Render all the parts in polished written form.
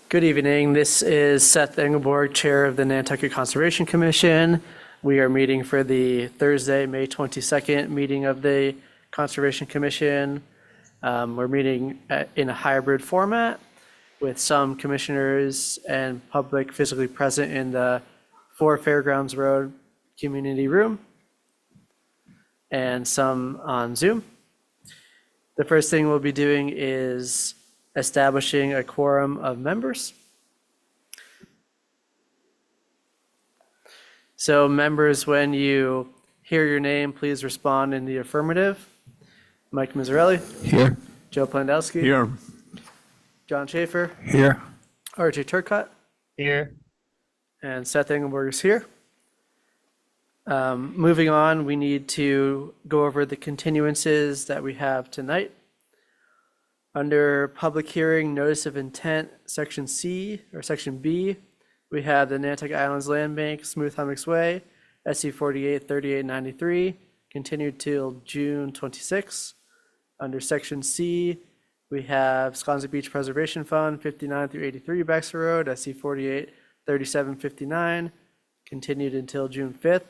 Good evening. This is Seth Engelborg, Chair of the Nantucket Conservation Commission. We are meeting for the Thursday, May 22nd meeting of the Conservation Commission. We're meeting in a hybrid format with some commissioners and public physically present in the 4 Fairgrounds Road Community Room and some on Zoom. The first thing we'll be doing is establishing a quorum of members. So members, when you hear your name, please respond in the affirmative. Mike Mizzarelli. Here. Joe Plandowski. Here. John Schaefer. Here. RJ Turcott. Here. And Seth Engelberg is here. Moving on, we need to go over the continuances that we have tonight. Under public hearing, notice of intent, section C or section B, we have the Nantucket Islands Land Bank, Smooth Hummocks Way, SC 48 3893, continued till June 26. Under section C, we have Sconset Beach Preservation Fund, 59 through 83 Baxter Road, SC 48 3759, continued until June 5th.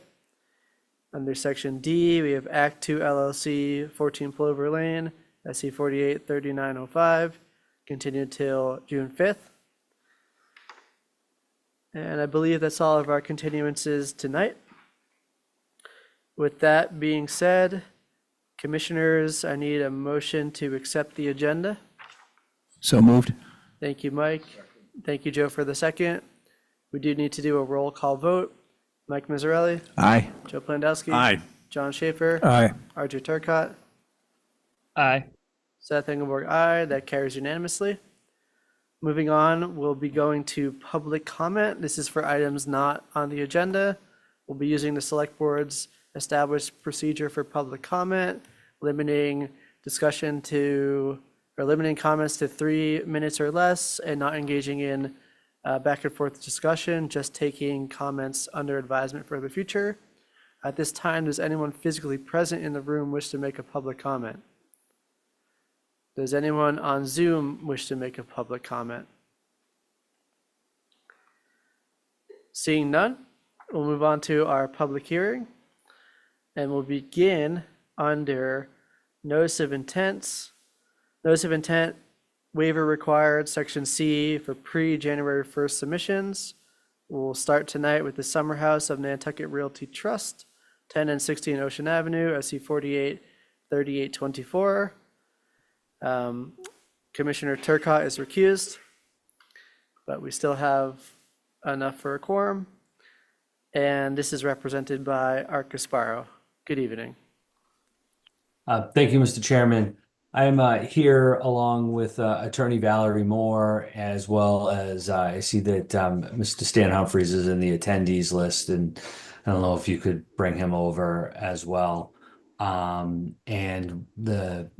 Under section D, we have Act 2 LLC, 14 Plover Lane, SC 48 3905, continued till June 5th. And I believe that's all of our continuances tonight. With that being said, commissioners, I need a motion to accept the agenda. So moved. Thank you, Mike. Thank you, Joe, for the second. We do need to do a roll call vote. Mike Mizzarelli. Aye. Joe Plandowski. Aye. John Schaefer. Aye. RJ Turcott. Aye. Seth Engelborg, aye. That carries unanimously. Moving on, we'll be going to public comment. This is for items not on the agenda. We'll be using the select board's established procedure for public comment, limiting discussion to, or limiting comments to 3 minutes or less and not engaging in back and forth discussion, just taking comments under advisement for the future. At this time, does anyone physically present in the room wish to make a public comment? Does anyone on Zoom wish to make a public comment? Seeing none, we'll move on to our public hearing. And we'll begin under notice of intents. Notice of intent waiver required, section C for pre-January 1st submissions. We'll start tonight with the Summer House of Nantucket Realty Trust, 10 and 16 Ocean Avenue, SC 48 3824. Commissioner Turcott is recused, but we still have enough for a quorum. And this is represented by Art Gasparo. Good evening. Thank you, Mr. Chairman. I'm here along with Attorney Valerie Moore, as well as I see that Mr. Stan Humphreys is in the attendees list, and I don't know if you could bring him over as well. And the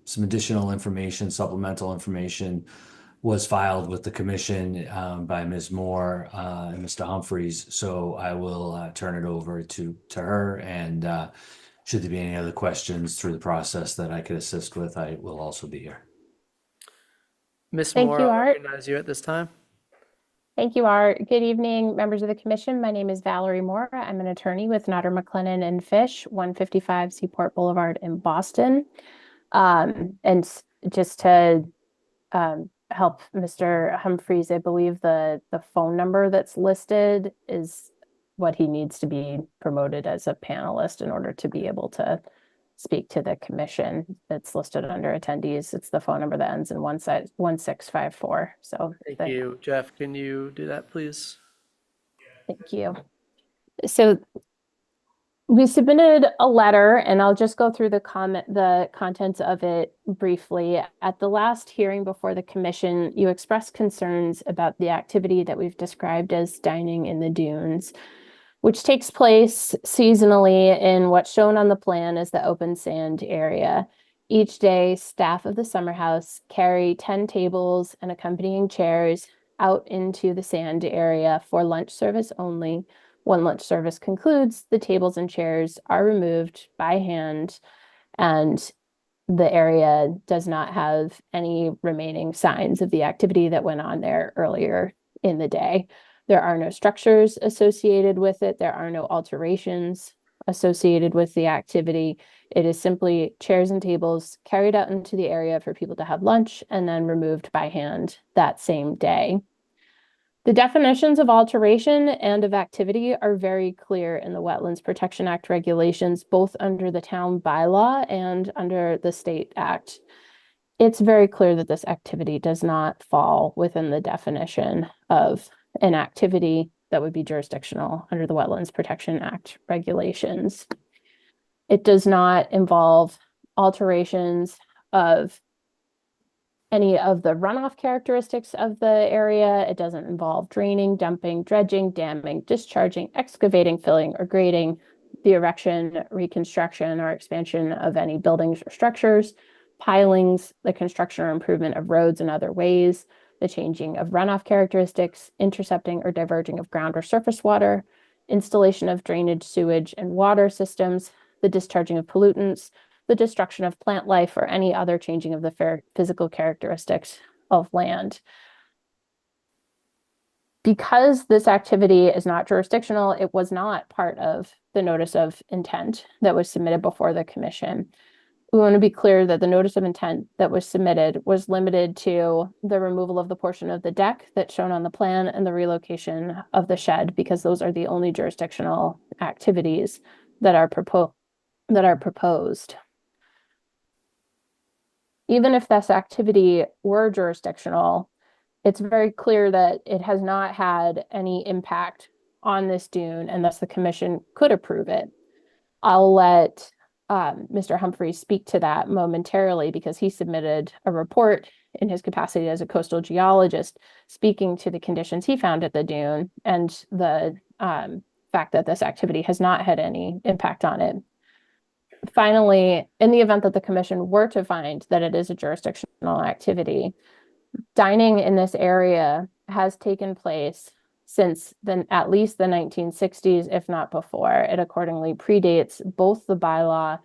some additional information, supplemental information, was filed with the commission by Ms. Moore and Mr. Humphreys. So I will turn it over to her, and should there be any other questions through the process that I could assist with, I will also be here. Ms. Thank Moore, you, I'll Art. recognize you at this time. Thank you, Art. Good evening, members of the commission. My name is Valerie Moore. I'm an attorney with Notter McLennan and Fish, 155 Seaport Boulevard in Boston. Just to help Mr. Humphreys, I believe the phone number that's listed is what he needs to be promoted as a panelist in order to be able to speak to the commission. That's listed under attendees. It's the phone number that ends in 1654. So Thank you. Jeff, can you do that, please? thank you. So we submitted a letter, and I'll just go through the contents of it briefly. At the last hearing before the commission, you expressed concerns about the activity that we've described as dining in the dunes, which takes place seasonally in what's shown on the plan as the open sand area. Each day, staff of the summer house carry 10 tables and accompanying chairs out into the sand area for lunch service only. When lunch service concludes, the tables and chairs are removed by hand, and the area does not have any remaining signs of the activity that went on there earlier in the day. There are no structures associated with it. There are no alterations associated with the activity. It is simply chairs and tables carried out into the area for people to have lunch and then removed by hand that same day. The definitions of alteration and of activity are very clear in the Wetlands Protection Act regulations, both under the town bylaw and under the state act. It's very clear that this activity does not fall within the definition of an activity that would be jurisdictional under the Wetlands Protection Act regulations. It does not involve alterations of any of the runoff characteristics of the area. It doesn't involve draining, dumping, dredging, damming, discharging, excavating, filling, or grading, the erection, reconstruction, or expansion of any buildings or structures, pilings, the construction or improvement of roads and other ways, the changing of runoff characteristics, intercepting or diverging of ground or surface water, installation of drainage, sewage, and water systems, the discharging of pollutants, the destruction of plant life, or any other changing of the physical characteristics of land. Because this activity is not jurisdictional, it was not part of the notice of intent that was submitted before the commission. We want to be clear that the notice of intent that was submitted was limited to the removal of the portion of the deck that's shown on the plan and the relocation of the shed, because those are the only jurisdictional activities that are proposed. Even if this activity were jurisdictional, it's very clear that it has not had any impact on this dune, and thus the commission could approve it. I'll let Mr. Humphreys speak to that momentarily, because he submitted a report in his capacity as a coastal geologist speaking to the conditions he found at the dune and the fact that this activity has not had any impact on it. Finally, in the event that the commission were to find that it is a jurisdictional activity, dining in this area has taken place since at least the 1960s, if not before. It accordingly predates both the bylaw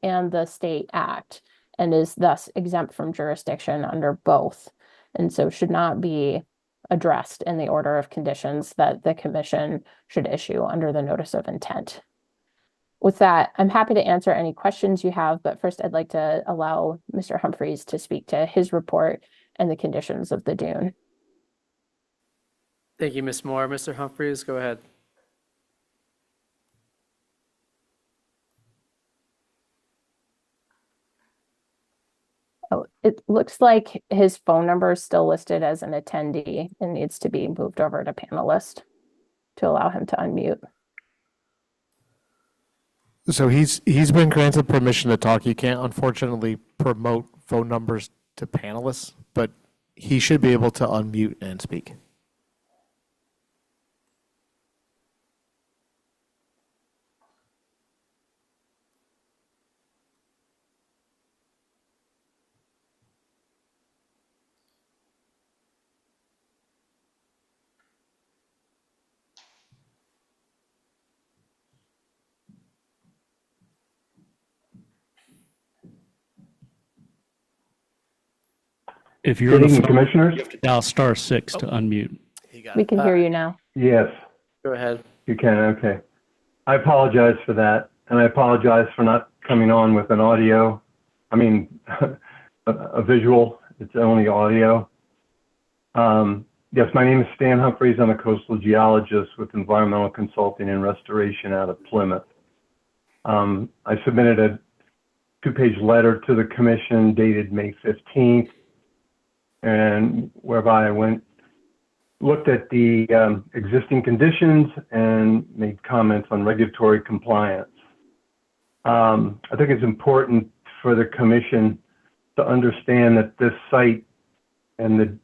and the state act, and is thus exempt from jurisdiction under both, and so should not be addressed in the order of conditions that the commission should issue under the notice of intent. With that, I'm happy to answer any questions you have, but first I'd like to allow Mr. Humphreys to speak to his report and the conditions of the dune. Thank you, Ms. Moore. Mr. Humphreys, go ahead. Oh, it looks like his phone number is still listed as an attendee and needs to be moved over to panelist to allow him to unmute. So he's been granted permission to talk. You can't unfortunately promote phone numbers to panelists, but he should be able to unmute and speak. If you're on Good the evening, phone, Commissioners. you have to dial *6 to unmute. He got We it. can hear you now. Yes, Go ahead. you can. Okay. I apologize for that, and I apologize for not coming on with an audio. I mean, a visual. It's only audio. Yes, my name is Stan Humphreys. I'm a coastal geologist with environmental consulting and restoration out of Plymouth. I submitted a two-page letter to the commission dated May 15th, and whereby I looked at the existing conditions and made comments on regulatory compliance. I think it's important for the commission to understand that this site and the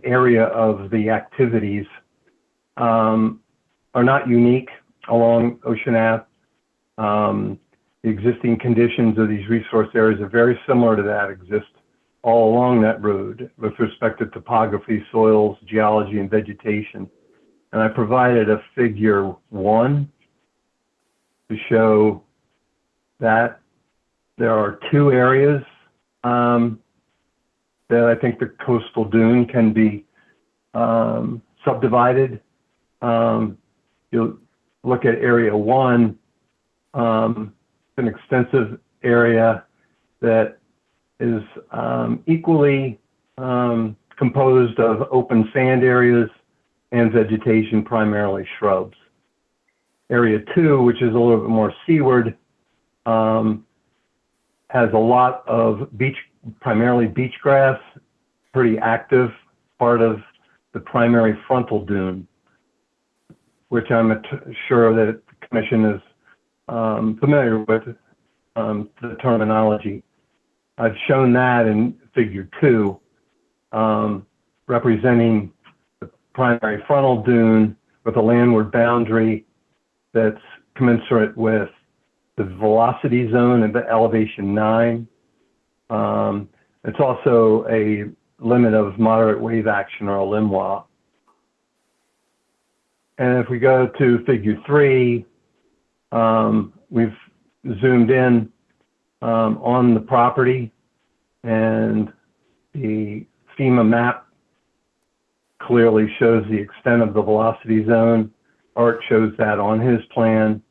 area of the activities are not unique along Ocean Ave. The existing conditions of these resource areas are very similar to that exist all along that road with respect to topography, soils, geology, and vegetation. And I provided a figure 1 to show that there are two areas that I think the coastal dune can be subdivided. You'll look at area 1, an extensive area that is equally composed of open sand areas and vegetation, primarily shrubs. Area 2, which is a little bit more seaward, has a lot of primarily beach grass, pretty active part of the primary frontal dune, which I'm sure that the commission is familiar with the terminology. I've shown that in figure 2, representing the primary frontal dune with a landward boundary that's commensurate with the velocity zone at the elevation 9. It's also a limit of moderate wave action, or a LIMWA. And if we go to figure 3, we've zoomed in on the property, and the FEMA map clearly shows the extent of the velocity zone. Art shows that on his plan,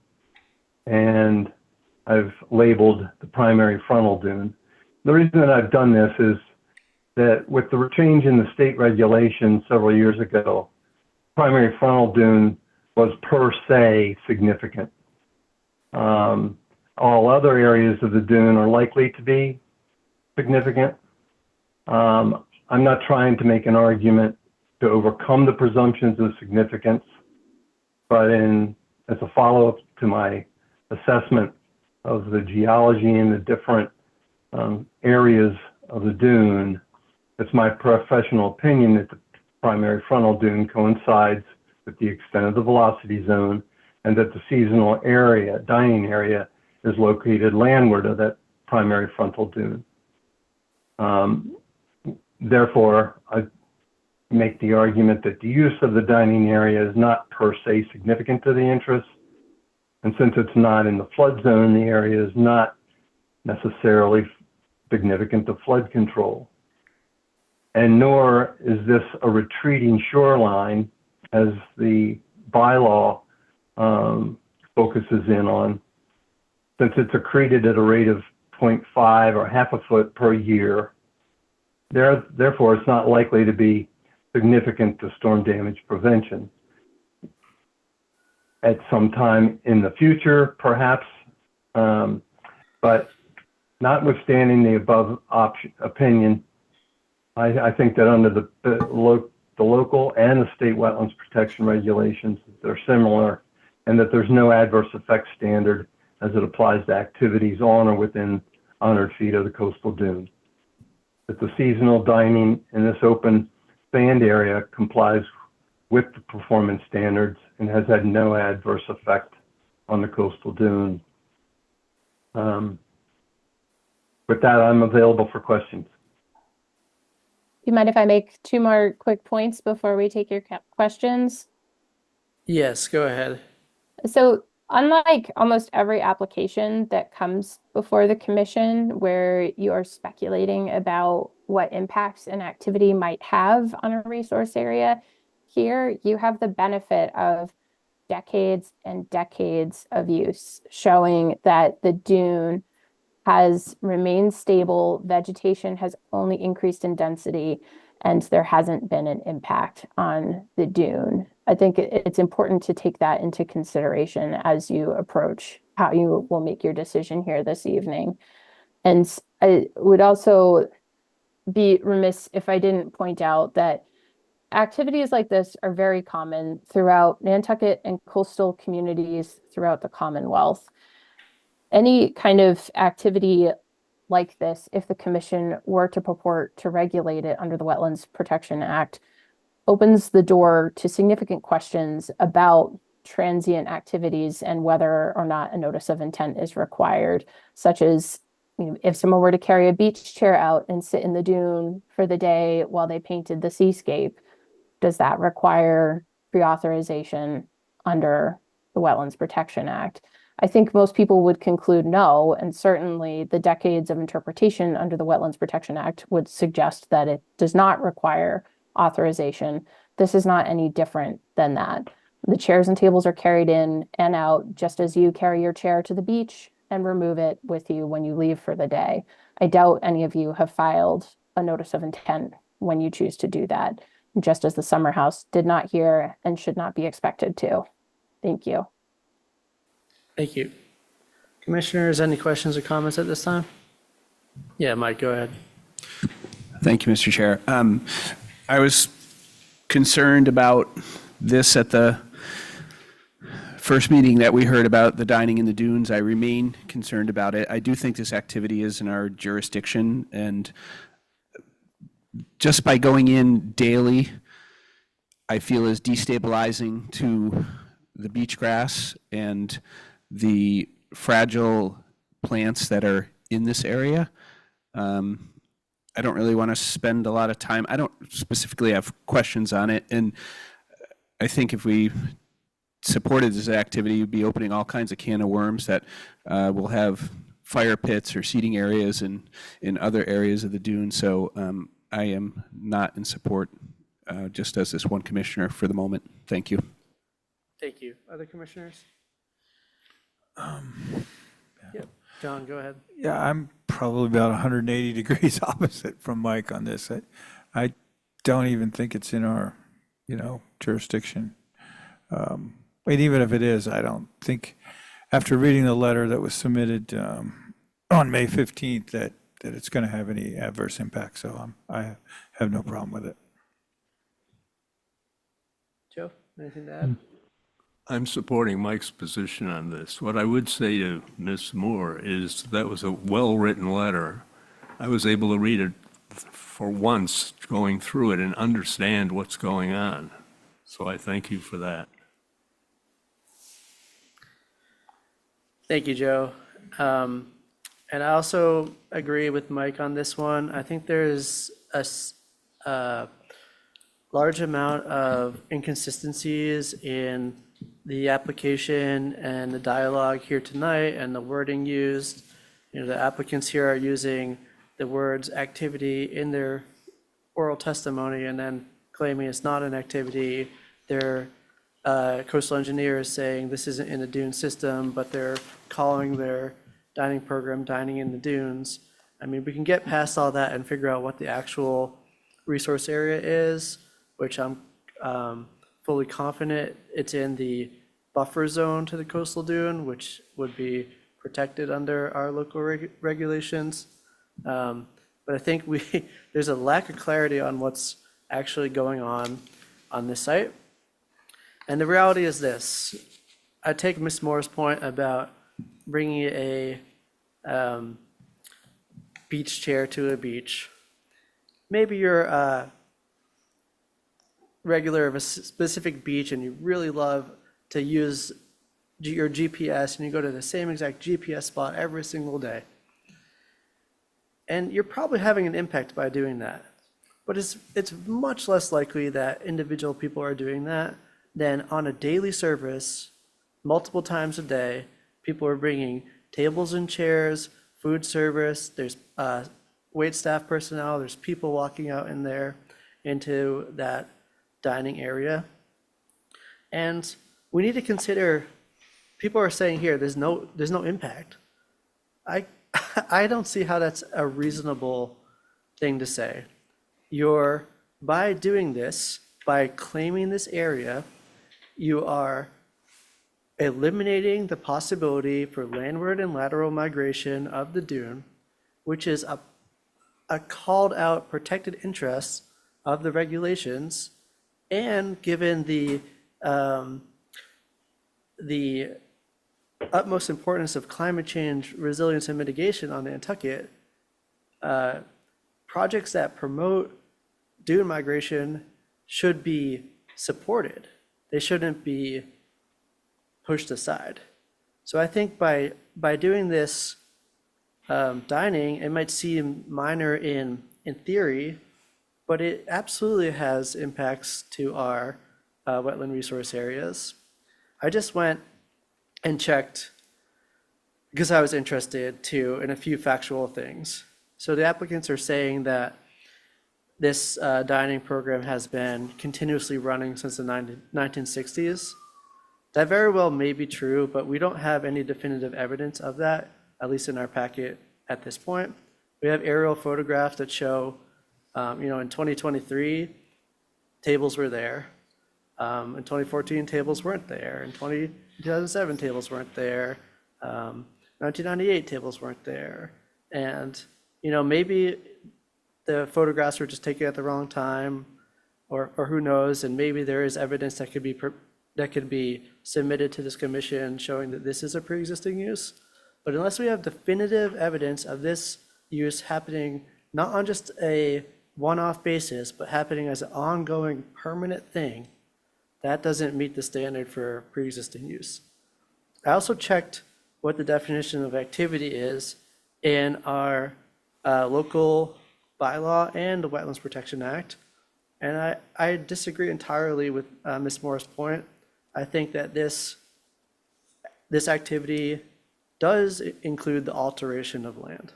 and I've labeled the primary frontal dune. The reason that I've done this is that with the change in the state regulation several years ago, primary frontal dune was per se significant. All other areas of the dune are likely to be significant. I'm not trying to make an argument to overcome the presumptions of significance, but as a follow-up to my assessment of the geology and the different areas of the dune, it's my professional opinion that the primary frontal dune coincides with the extent of the velocity zone, and that the seasonal area, dining area, is located landward of that primary frontal dune. Therefore, I make the argument that the use of the dining area is not per se significant to the interest. And since it's not in the flood zone, the area is not necessarily significant to flood control. And nor is this a retreating shoreline, as the bylaw focuses in on, since it's accreted at a rate of 0.5 or half a foot per year. Therefore, it's not likely to be significant to storm damage prevention. At some time in the future, perhaps, but notwithstanding the above opinion, I think that under the local and the state wetlands protection regulations, they're similar, and that there's no adverse effects standard as it applies to activities on or within 100 feet of the coastal dune. That the seasonal dining in this open sand area complies with the performance standards and has had no adverse effect on the coastal dune. With that, I'm available for questions. Do you mind if I make 2 more quick points before we take your questions? Yes, go ahead. So unlike almost every application that comes before the commission where you are speculating about what impacts an activity might have on a resource area, here you have the benefit of decades and decades of use showing that the dune has remained stable, vegetation has only increased in density, and there hasn't been an impact on the dune. I think it's important to take that into consideration as you approach how you will make your decision here this evening. And I would also be remiss if I didn't point out that activities like this are very common throughout Nantucket and coastal communities throughout the Commonwealth. Any kind of activity like this, if the commission were to purport to regulate it under the Wetlands Protection Act, opens the door to significant questions about transient activities and whether or not a notice of intent is required, such as, you know, if someone were to carry a beach chair out and sit in the dune for the day while they painted the seascape, does that require pre-authorization under the Wetlands Protection Act? I think most people would conclude no, and certainly the decades of interpretation under the Wetlands Protection Act would suggest that it does not require authorization. This is not any different than that. The chairs and tables are carried in and out, just as you carry your chair to the beach and remove it with you when you leave for the day. I doubt any of you have filed a notice of intent when you choose to do that, just as the summer house did not hear and should not be expected to. Thank you. Thank you. Commissioners, any questions or comments at this time? Yeah, Mike, go ahead. Thank you, Mr. Chair. I was concerned about this at the first meeting that we heard about the dining in the dunes. I remain concerned about it. I do think this activity is in our jurisdiction, and just by going in daily, I feel is destabilizing to the beach grass and the fragile plants that are in this area. I don't really want to spend a lot of time. I don't specifically have questions on it. And I think if we supported this activity, you'd be opening all kinds of can of worms that will have fire pits or seating areas in other areas of the dune. So I am not in support, just as this one commissioner for the moment. Thank you. Thank you. Other commissioners? Yep. John, go ahead. Yeah, I'm probably about 180 degrees opposite from Mike on this. I don't even think it's in our, jurisdiction. And even if it is, I don't think, after reading the letter that was submitted on May 15th, that it's going to have any adverse impact. So I have no problem with it. Joe, anything to add? I'm supporting Mike's position on this. What I would say to Ms. Moore is that was a well-written letter. I was able to read it for once, going through it and understand what's going on. So I thank you for that. Thank you, Joe. And I also agree with Mike on this one. I think there's a large amount of inconsistencies in the application and the dialogue here tonight and the wording used. The applicants here are using the words activity in their oral testimony and then claiming it's not an activity. Their coastal engineer is saying this isn't in the dune system, but they're calling their dining program dining in the dunes. I mean, we can get past all that and figure out what the actual resource area is, which I'm fully confident it's in the buffer zone to the coastal dune, which would be protected under our local regulations. But I think there's a lack of clarity on what's actually going on this site. And the reality is this. I take Ms. Moore's point about bringing a beach chair to a beach. Maybe you're a regular of a specific beach and you really love to use your GPS and you go to the same exact GPS spot every single day. And you're probably having an impact by doing that. But it's much less likely that individual people are doing that than on a daily service, multiple times a day, people are bringing tables and chairs, food service, there's wait staff personnel, there's people walking out in there into that dining area. And we need to consider, people are saying here, there's no impact. I don't see how that's a reasonable thing to say. By doing this, by claiming this area, you are eliminating the possibility for landward and lateral migration of the dune, which is a called out protected interest of the regulations, and given the utmost importance of climate change resilience and mitigation on Nantucket, projects that promote dune migration should be supported. They shouldn't be pushed aside. So I think by doing this dining, it might seem minor in theory, but it absolutely has impacts to our wetland resource areas. I just went and checked because I was interested too in a few factual things. So the applicants are saying that this dining program has been continuously running since the 1960s. That very well may be true, but we don't have any definitive evidence of that, at least in our packet at this point. We have aerial photographs that show, in 2023, tables were there. In 2014, tables weren't there. In 2007, tables weren't there. 1998, tables weren't there. And, maybe the photographs were just taken at the wrong time, or who knows, and maybe there is evidence that could be submitted to this commission showing that this is a pre-existing use. But unless we have definitive evidence of this use happening, not on just a one-off basis, but happening as an ongoing permanent thing, that doesn't meet the standard for pre-existing use. I also checked what the definition of activity is in our local bylaw and the Wetlands Protection Act. And I disagree entirely with Ms. Moore's point. I think that this activity does include the alteration of land.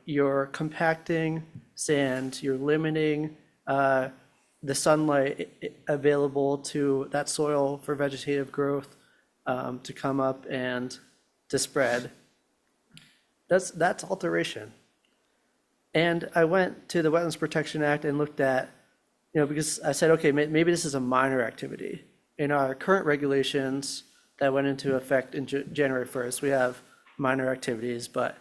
You're compacting sand, you're limiting the sunlight available to that soil for vegetative growth to come up and to spread. That's alteration. And I went to the Wetlands Protection Act and looked at, because I said, okay, maybe this is a minor activity. In our current regulations that went into effect in January 1st, we have minor activities, but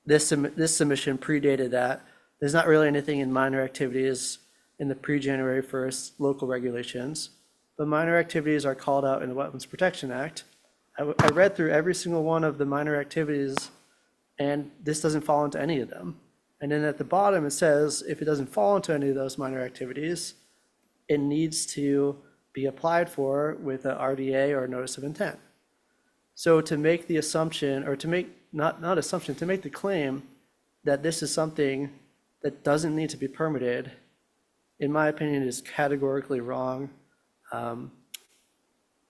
this submission predated that. There's not really anything in minor activities in the pre-January 1st local regulations, but minor activities are called out in the Wetlands Protection Act. I read through every single one of the minor activities, and this doesn't fall into any of them. And then at the bottom, it says if it doesn't fall into any of those minor activities, it needs to be applied for with a RDA or a notice of intent. So to make the assumption, or to make, not assumption, to make the claim that this is something that doesn't need to be permitted, in my opinion, is categorically wrong,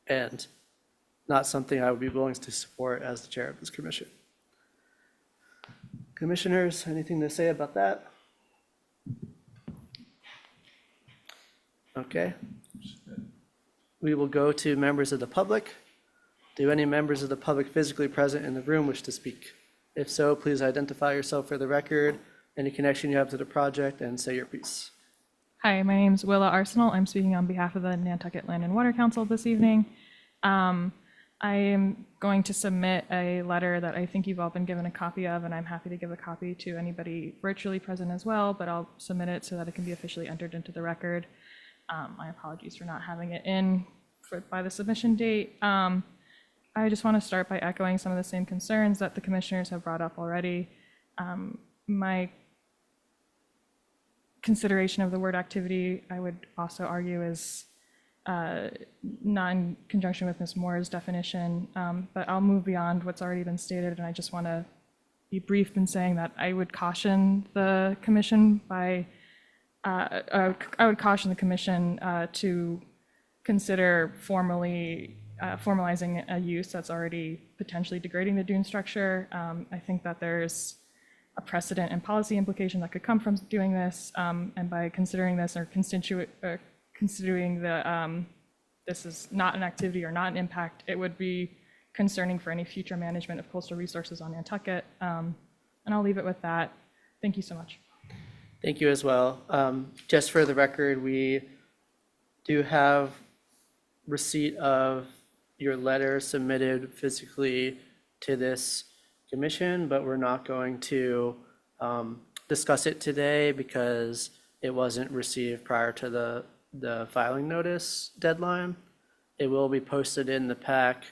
and not something I would be willing to support as the chair of this commission. Commissioners, anything to say about that? Okay. We will go to members of the public. Do any members of the public physically present in the room wish to speak? If so, please identify yourself for the record, any connection you have to the project, and say your piece. Hi, my name is Willa Arsenal. I'm speaking on behalf of the Nantucket Land and Water Council this evening. I am going to submit a letter that I think you've all been given a copy of, and I'm happy to give a copy to anybody virtually present as well, but I'll submit it so that it can be officially entered into the record. My apologies for not having it in by the submission date. I just want to start by echoing some of the same concerns that the commissioners have brought up already. My consideration of the word activity, I would also argue, is not in conjunction with Ms. Moore's definition, but I'll move beyond what's already been stated, and I just want to be brief in saying that I would caution the commission to consider formalizing a use that's already potentially degrading the dune structure. I think that there's a precedent and policy implication that could come from doing this, and by considering this or considering this is not an activity or not an impact, it would be concerning for any future management of coastal resources on Nantucket. And I'll leave it with that. Thank you so much. Thank you as well. Just for the record, we do have receipt of your letter submitted physically to this commission, but we're not going to discuss it today because it wasn't received prior to the filing notice deadline. It will be posted in the pack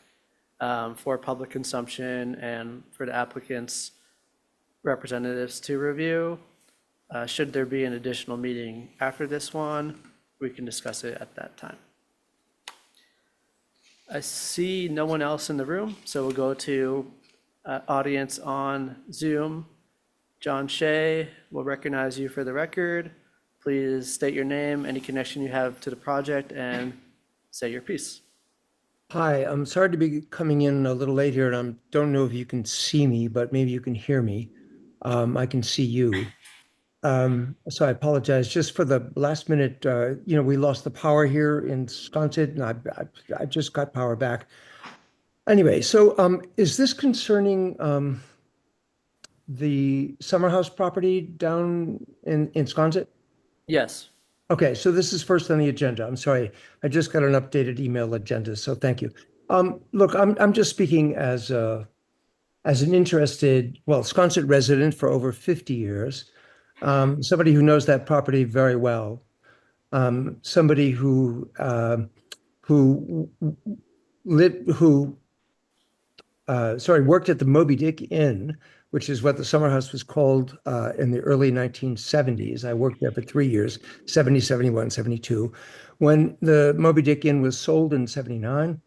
for public consumption and for the applicant's representatives to review. Should there be an additional meeting after this one, we can discuss it at that time. I see no one else in the room, so we'll go to audience on Zoom. John Shea will recognize you for the record. Please state your name, any connection you have to the project, and say your piece. Hi, I'm sorry to be coming in a little late here, and I don't know if you can see me, but maybe you can hear me. I can see you. So I apologize just for the last minute. We lost the power here in Sconset, and I just got power back. Anyway, so is this concerning the summer house property down in Sconset? Yes. Okay, so this is first on the agenda. I'm sorry, I just got an updated email agenda, so thank you. Look, I'm just speaking as an interested, well, Sconset resident for over 50 years, somebody who knows that property very well, somebody who lived, who worked at the Moby Dick Inn, which is what the summer house was called in the early 1970s. I worked there for 3 years, 70, 71, 72. When the Moby Dick Inn was sold in 79,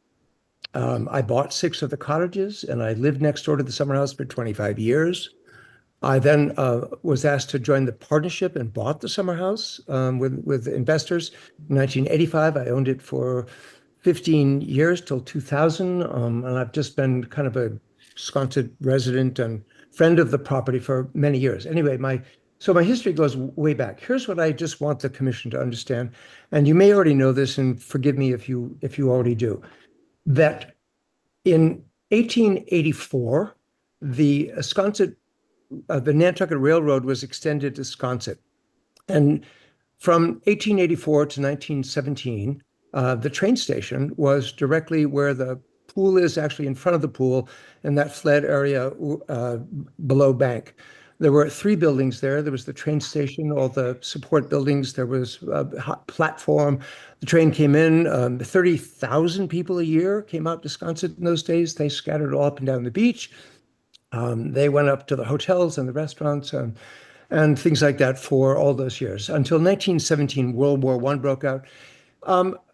I bought 6 of the cottages and I lived next door to the summer house for 25 years. I then was asked to join the partnership and bought the summer house with investors. In 1985, I owned it for 15 years till 2000, and I've just been kind of a Sconset resident and friend of the property for many years. Anyway, my history goes way back. Here's what I just want the commission to understand, and you may already know this, and forgive me if you already do, that in 1884, the Nantucket Railroad was extended to Sconset. And from 1884 to 1917, the train station was directly where the pool is, actually in front of the pool, in that flat area below bank. There were 3 buildings there. There was the train station, all the support buildings. There was a platform. The train came in. 30,000 people a year came out to Sconset in those days. They scattered all up and down the beach. They went up to the hotels and the restaurants and things like that for all those years until 1917, World War I broke out.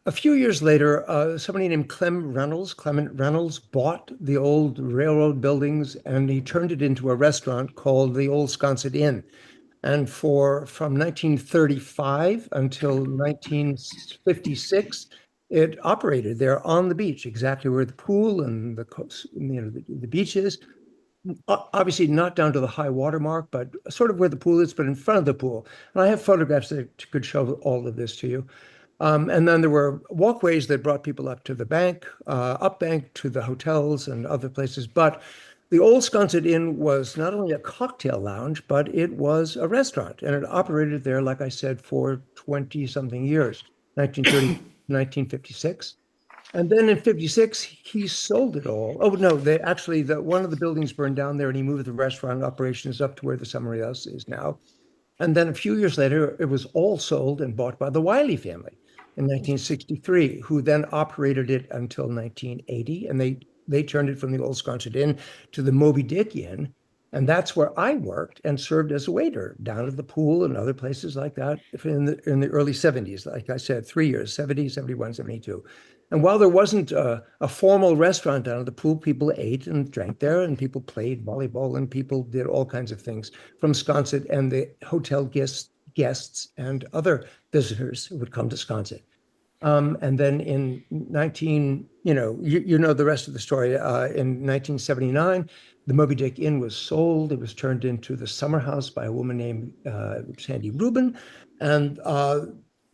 A few years later, somebody named Clement Reynolds, bought the old railroad buildings and he turned it into a restaurant called the Old Sconset Inn. And from 1935 until 1956, it operated there on the beach, exactly where the pool and the beach is. Obviously not down to the high water mark, but sort of where the pool is, but in front of the pool. And I have photographs that could show all of this to you. And then there were walkways that brought people up to the bank, up bank to the hotels and other places. But the old Sconset Inn was not only a cocktail lounge, but it was a restaurant. And it operated there, like I said, for 20 something years, 1930, 1956. And then in 56, he sold it all. Oh, no, one of the buildings burned down there and he moved the restaurant operations up to where the summer house is now. And then a few years later, it was all sold and bought by the Wiley family in 1963, who then operated it until 1980. And they turned it from the old Sconset Inn to the Moby Dick Inn. And that's where I worked and served as a waiter down at the pool and other places like that in the early 70s. Like I said, 3 years, 70, 71, 72. And while there wasn't a formal restaurant down at the pool, people ate and drank there, and people played volleyball, and people did all kinds of things from Sconset, and the hotel guests and other visitors would come to Sconset. And then in you know the rest of the story. In 1979, the Moby Dick Inn was sold. It was turned into the summer house by a woman named Sandy Rubin. And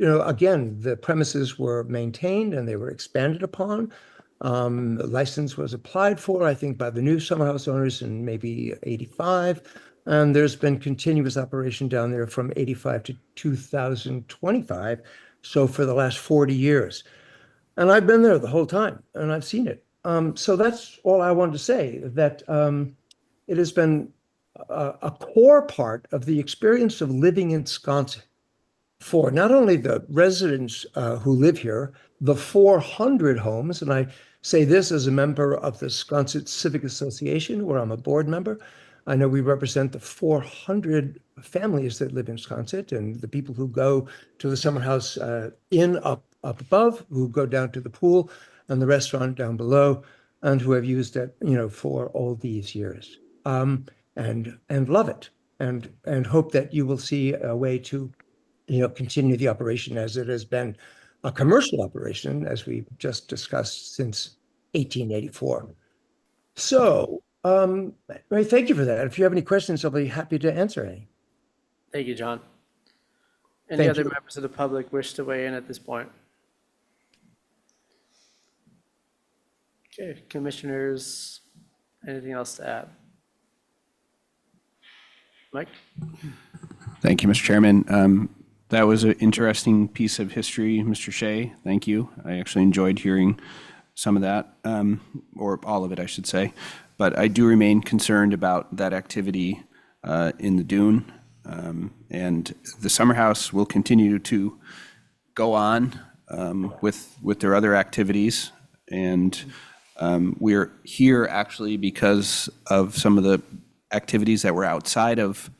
again, the premises were maintained and they were expanded upon. The license was applied for, I think, by the new summer house owners in maybe 85. And there's been continuous operation down there from 85 to 2025. So for the last 40 years. And I've been there the whole time and I've seen it. So that's all I wanted to say, that it has been a core part of the experience of living in Sconset for not only the residents who live here, the 400 homes, and I say this as a member of the Sconset Civic Association, where I'm a board member. I know we represent the 400 families that live in Sconset and the people who go to the summer house inn up above, who go down to the pool and the restaurant down below, and who have used it, for all these years, and love it, and hope that you will see a way to continue the operation as it has been a commercial operation, as we just discussed, since 1884. So, Ray, thank you for that. If you have any questions, I'll be happy to answer any. Thank you, John. Any Thank other you. members of the public wish to weigh in at this point? Okay, commissioners, anything else to add? Mike? Thank you, Mr. Chairman. That was an interesting piece of history, Mr. Shea. Thank you. I actually enjoyed hearing some of that, or all of it, I should say. But I do remain concerned about that activity in the dune. And the summer house will continue to go on with their other activities. And we're here actually because of some of the activities that were outside of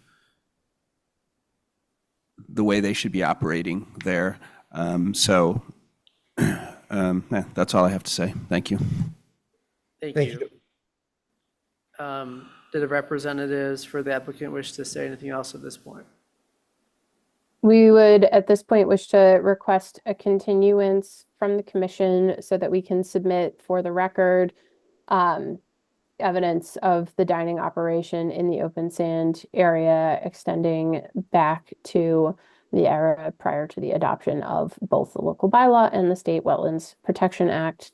the way they should be operating there. Yeah, that's all I have to say. Thank you. Thank Thank you. Do the representatives for the applicant wish to say anything else at this point? We would, at this point, wish to request a continuance from the commission so that we can submit for the record evidence of the dining operation in the open sand area extending back to the era prior to the adoption of both the local bylaw and the State Wetlands Protection Act.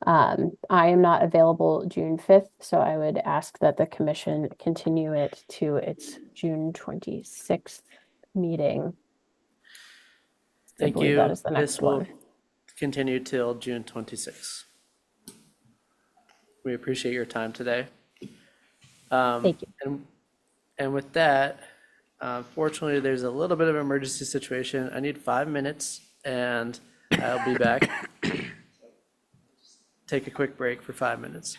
I am not available June 5th, so I would ask that the commission continue it to its June 26th meeting. I Thank believe you. that is the next This will one. continue till June 26th. We appreciate your time today. Thank you. And with that, fortunately, there's a little bit of an emergency situation. I need 5 minutes and I'll be back. Take a quick break for 5 minutes.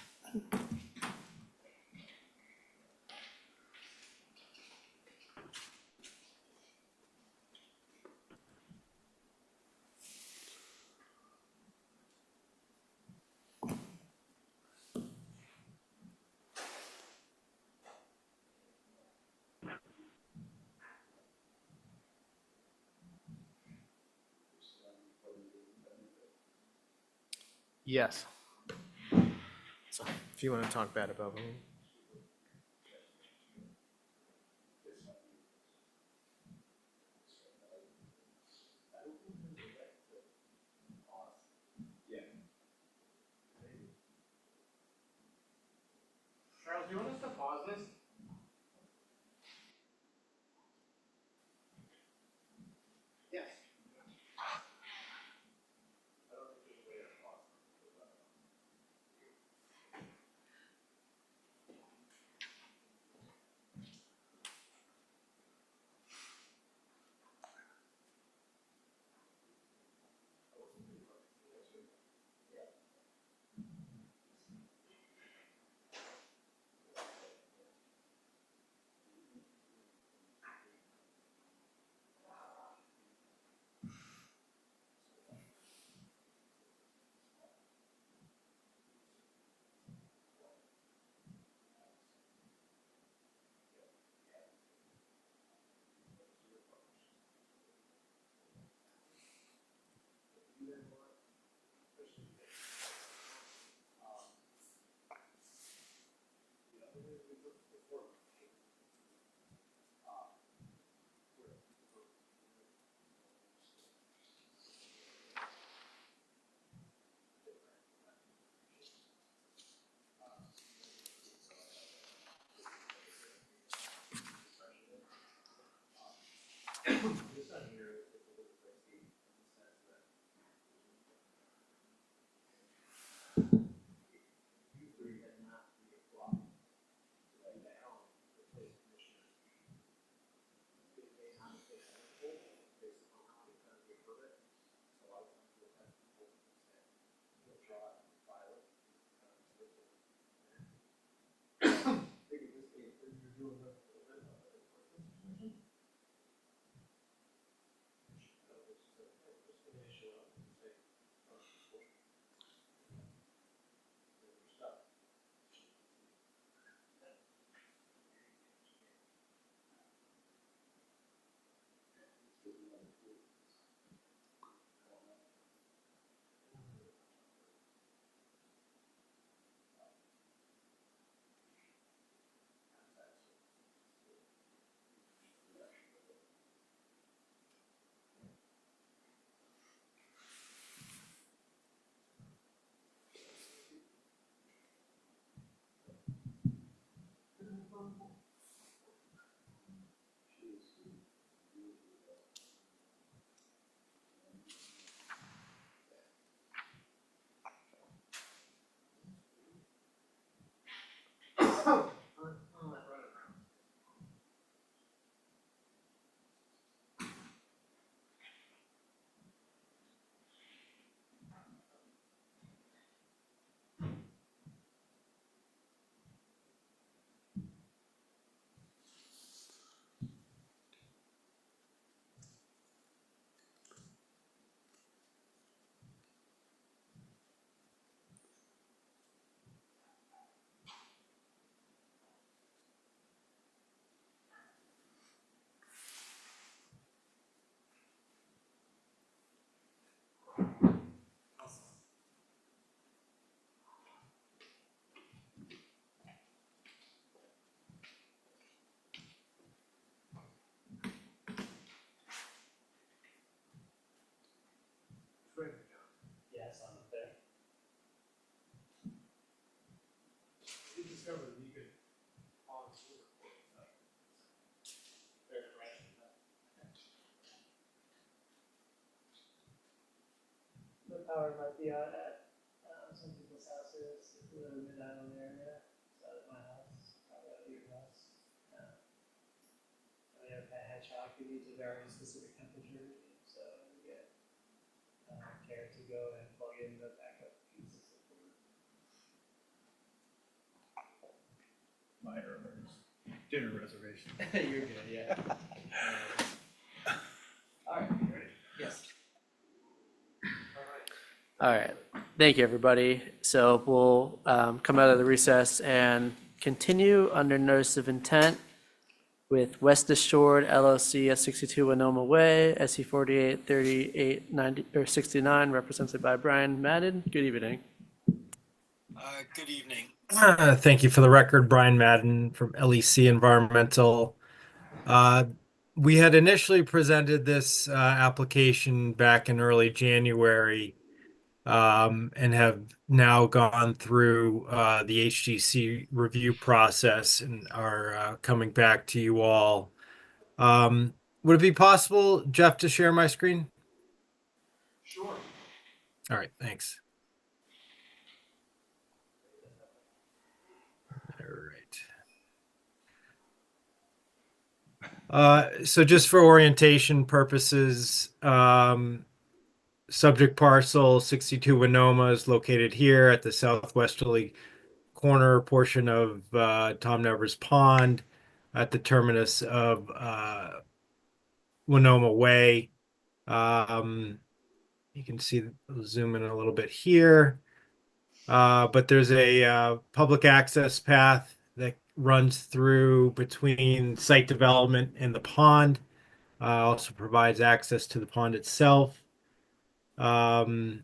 Yes. So if you want to talk bad about me. Charles, do you want us to pause this? Yes. power might be out at some people's houses if we live in the Mid-Island area. So at my house, probably at your house. I mean, a hedgehog needs a very specific temperature, so we get care to go and plug in the backup pieces of cord. Minor dinner reservation. You're good, yeah. All right, you ready? Yes. All right, thank you, everybody. So we'll come out of the recess and continue under notice of intent with West Assured LLC at 62 Winoma Way, SE 48 38 90 or 69, represented by Brian Madden. Good evening. Good evening. Thank you. For the record, Brian Madden from LEC Environmental. We had initially presented this application back in early January and have now gone through the HGC review process and are coming back to you all. Would it be possible, Jeff, to share my screen? Sure. All right, thanks. All right. So just for orientation purposes, subject parcel 62 Winoma is located here at the southwesterly corner portion of Tom Nevers Pond at the terminus of Winoma Way. You can see, I'll zoom in a little bit here. But there's a public access path that runs through between site development and the pond. Also provides access to the pond itself. And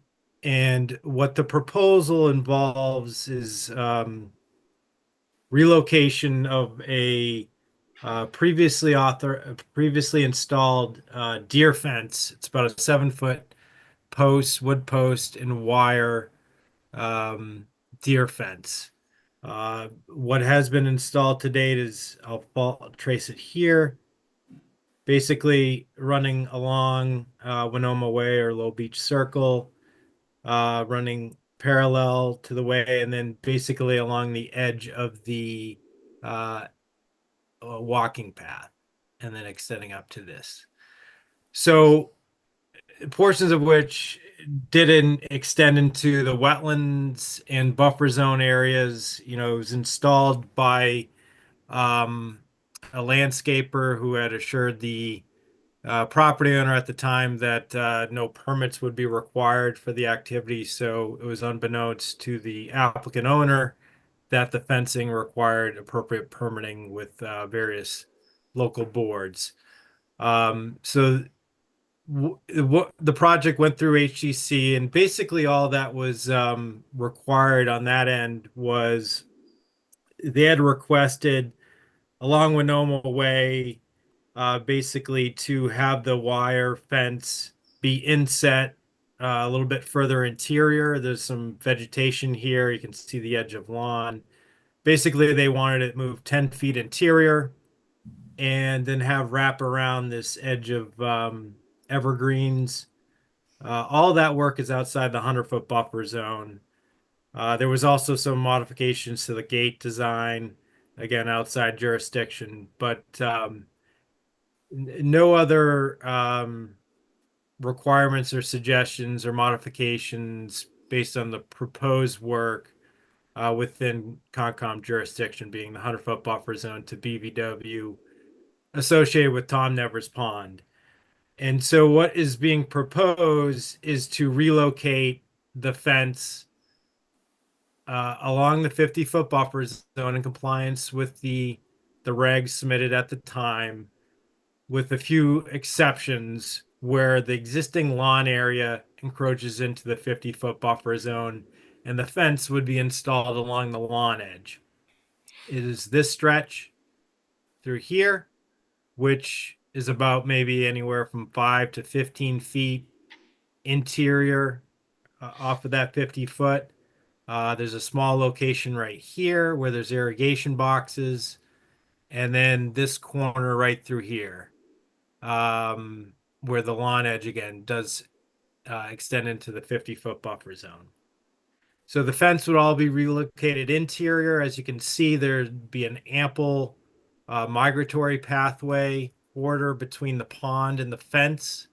what the proposal involves is relocation of a previously installed deer fence. It's about a 7-foot post, wood post, and wire deer fence. What has been installed to date is, I'll trace it here, basically running along Winoma Way or Low Beach Circle, running parallel to the way, and then basically along the edge of the walking path, and then extending up to this. So portions of which didn't extend into the wetlands and buffer zone areas. You know, it was installed by a landscaper who had assured the property owner at the time that no permits would be required for the activity. So it was unbeknownst to the applicant owner that the fencing required appropriate permitting with various local boards. So the project went through HGC, and basically all that was required on that end was they had requested along Winoma Way basically to have the wire fence be inset a little bit further interior. There's some vegetation here. You can see the edge of lawn. Basically, they wanted it moved 10 feet interior and then have wrap around this edge of evergreens. All that work is outside the 100-foot buffer zone. There was also some modifications to the gate design, again, outside jurisdiction, but no other requirements or suggestions or modifications based on the proposed work within Concom jurisdiction, being the 100-foot buffer zone to BVW associated with Tom Nevers Pond. And so what is being proposed is to relocate the fence along the 50-foot buffer zone in compliance with the regs submitted at the time, with a few exceptions where the existing lawn area encroaches into the 50-foot buffer zone and the fence would be installed along the lawn edge. It is this stretch through here, which is about maybe anywhere from 5 to 15 feet interior off of that 50-foot. There's a small location right here where there's irrigation boxes, and then this corner right through here, where the lawn edge again does extend into the 50-foot buffer zone. So the fence would all be relocated interior. As you can see, there'd be an ample migratory pathway border between the pond and the fence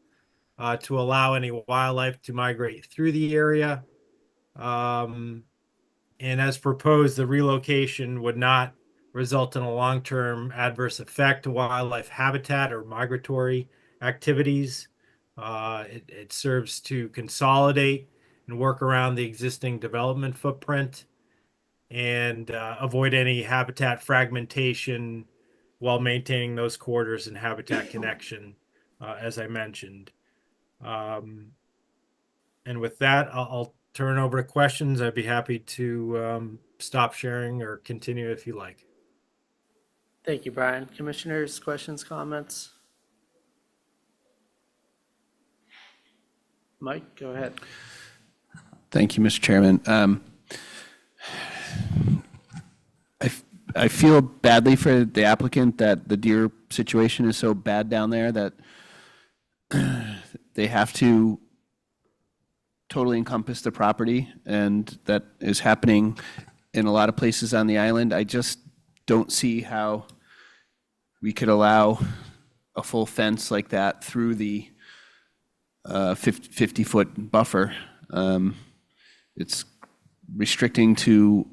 to allow any wildlife to migrate through the area. And as proposed, the relocation would not result in a long-term adverse effect to wildlife habitat or migratory activities. It serves to consolidate and work around the existing development footprint and avoid any habitat fragmentation while maintaining those corridors and habitat connection, as I mentioned. And with that, I'll turn over to questions. I'd be happy to stop sharing or continue if you like. Thank you, Brian. Commissioners, questions, comments? Mike, go ahead. Thank you, Mr. Chairman. I feel badly for the applicant that the deer situation is so bad down there that they have to totally encompass the property, and that is happening in a lot of places on the island. I just don't see how we could allow a full fence like that through the 50-foot buffer. It's restricting to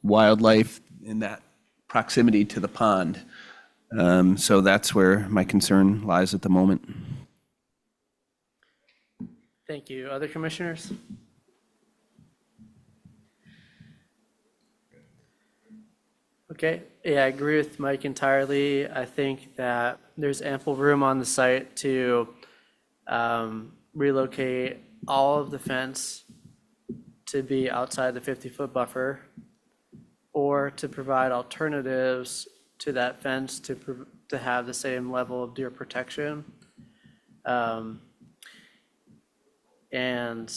wildlife in that proximity to the pond. So that's where my concern lies at the moment. Thank you. Other commissioners? Okay, yeah, I agree with Mike entirely. I think that there's ample room on the site to relocate all of the fence to be outside the 50-foot buffer, or to provide alternatives to that fence to have the same level of deer protection. And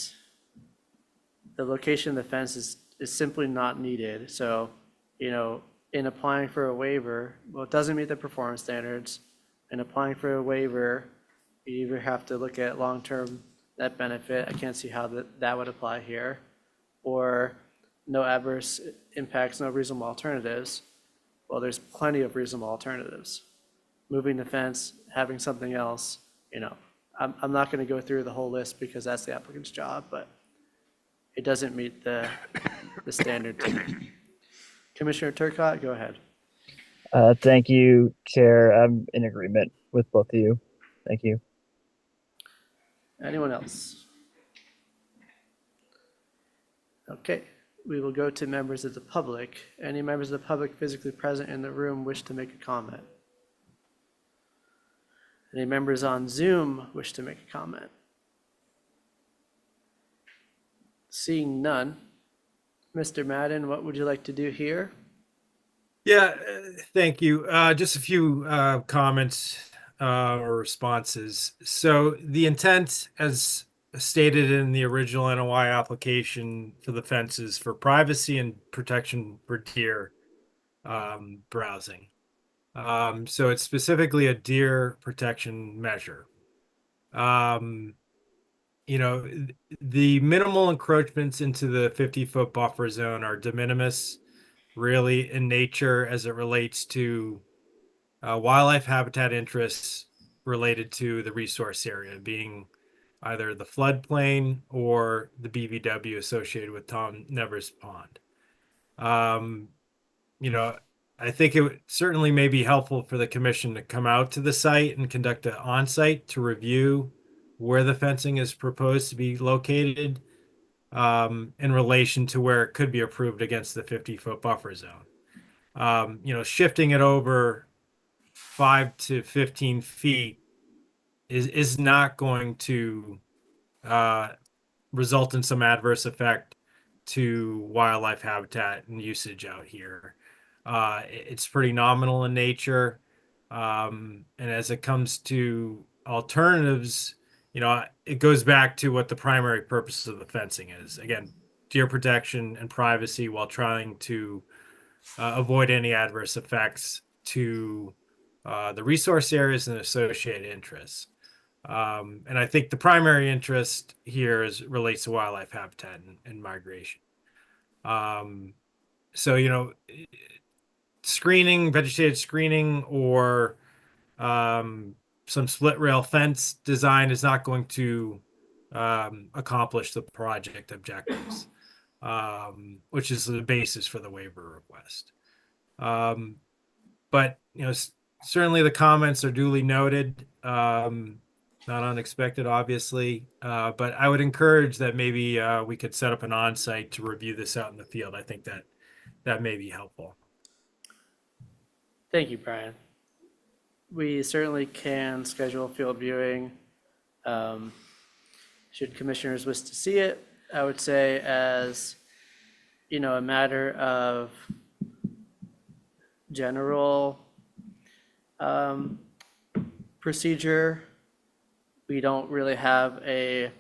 the location of the fence is simply not needed. So, you know, in applying for a waiver, well, it doesn't meet the performance standards. In applying for a waiver, you either have to look at long-term net benefit. I can't see how that would apply here. Or no adverse impacts, no reasonable alternatives. Well, there's plenty of reasonable alternatives. Moving the fence, having something else, you know, I'm not going to go through the whole list because that's the applicant's job, but it doesn't meet the standard. Commissioner Turcott, go ahead. Thank you, Chair. I'm in agreement with both of you. Thank you. Anyone else? Okay, we will go to members of the public. Any members of the public physically present in the room wish to make a comment? Any members on Zoom wish to make a comment? Seeing none, Mr. Madden, what would you like to do here? Yeah, thank you. Just a few comments or responses. So the intent, as stated in the original NOI application for the fences, for privacy and protection for deer browsing. So it's specifically a deer protection measure. You know, the minimal encroachments into the 50-foot buffer zone are de minimis, really, in nature as it relates to wildlife habitat interests related to the resource area, being either the floodplain or the BVW associated with Tom Nevers Pond. You know, I think it would certainly may be helpful for the commission to come out to the site and conduct an on-site to review where the fencing is proposed to be located in relation to where it could be approved against the 50-foot buffer zone. You know, shifting it over 5 to 15 feet is not going to result in some adverse effect to wildlife habitat and usage out here. It's pretty nominal in nature. And as it comes to alternatives, you know, it goes back to what the primary purpose of the fencing is. Again, deer protection and privacy while trying to avoid any adverse effects to the resource areas and associated interests. And I think the primary interest here relates to wildlife habitat and migration. So, screening, vegetated screening, or some split rail fence design is not going to accomplish the project objectives, which is the basis for the waiver request. But certainly the comments are duly noted. Not unexpected, obviously. But I would encourage that maybe we could set up an on-site to review this out in the field. I think that may be helpful. Thank you, Brian. We certainly can schedule field viewing. Should commissioners wish to see it, I would say as, a matter of general procedure, we don't really have a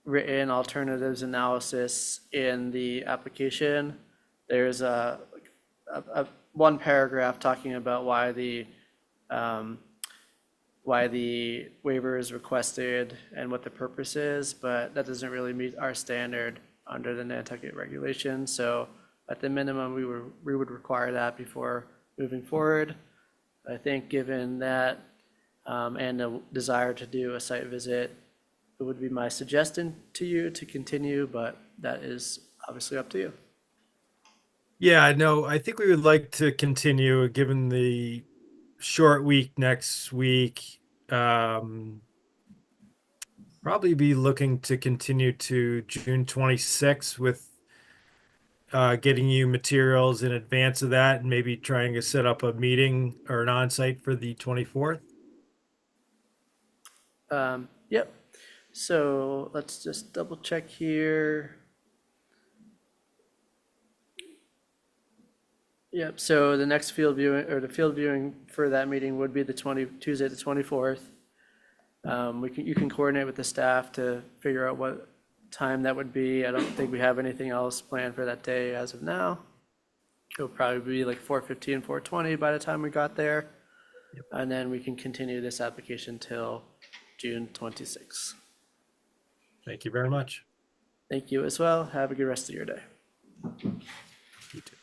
written alternatives analysis in the application. There's a one paragraph talking about why the waiver is requested and what the purpose is, but that doesn't really meet our standard under the Nantucket regulation. So at the minimum, we would require that before moving forward. I think given that and the desire to do a site visit, it would be my suggestion to you to continue, but that is obviously up to you. Yeah, no, I think we would like to continue given the short week next week. Probably be looking to continue to June 26th with getting you materials in advance of that and maybe trying to set up a meeting or an on-site for the 24th. Yep. So let's just double check here. Yep, so the next field viewing, or the field viewing for that meeting would be Tuesday, the 24th. You can coordinate with the staff to figure out what time that would be. I don't think we have anything else planned for that day as of now. It'll probably be like 4:15, 4:20 by the time we got there. Yep. And then we can continue this application till June 26th. Thank you very much. Thank you as well. Have a good rest of your day. You too.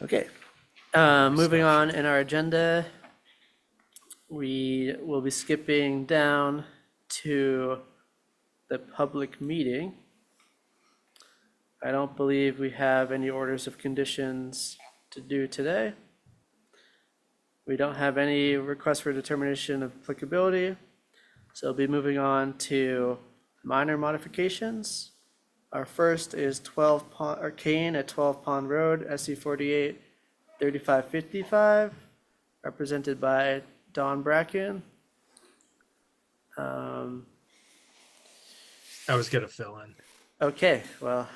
Okay, moving on in our agenda, we will be skipping down to the public meeting. I don't believe we have any orders of conditions to do today. We don't have any requests for determination of applicability, so we'll be moving on to minor modifications. Our first is 12 Pond, or Kane at 12 Pond Road, SC 48 3555, represented by Don Bracken. I was gonna fill in. Okay, well,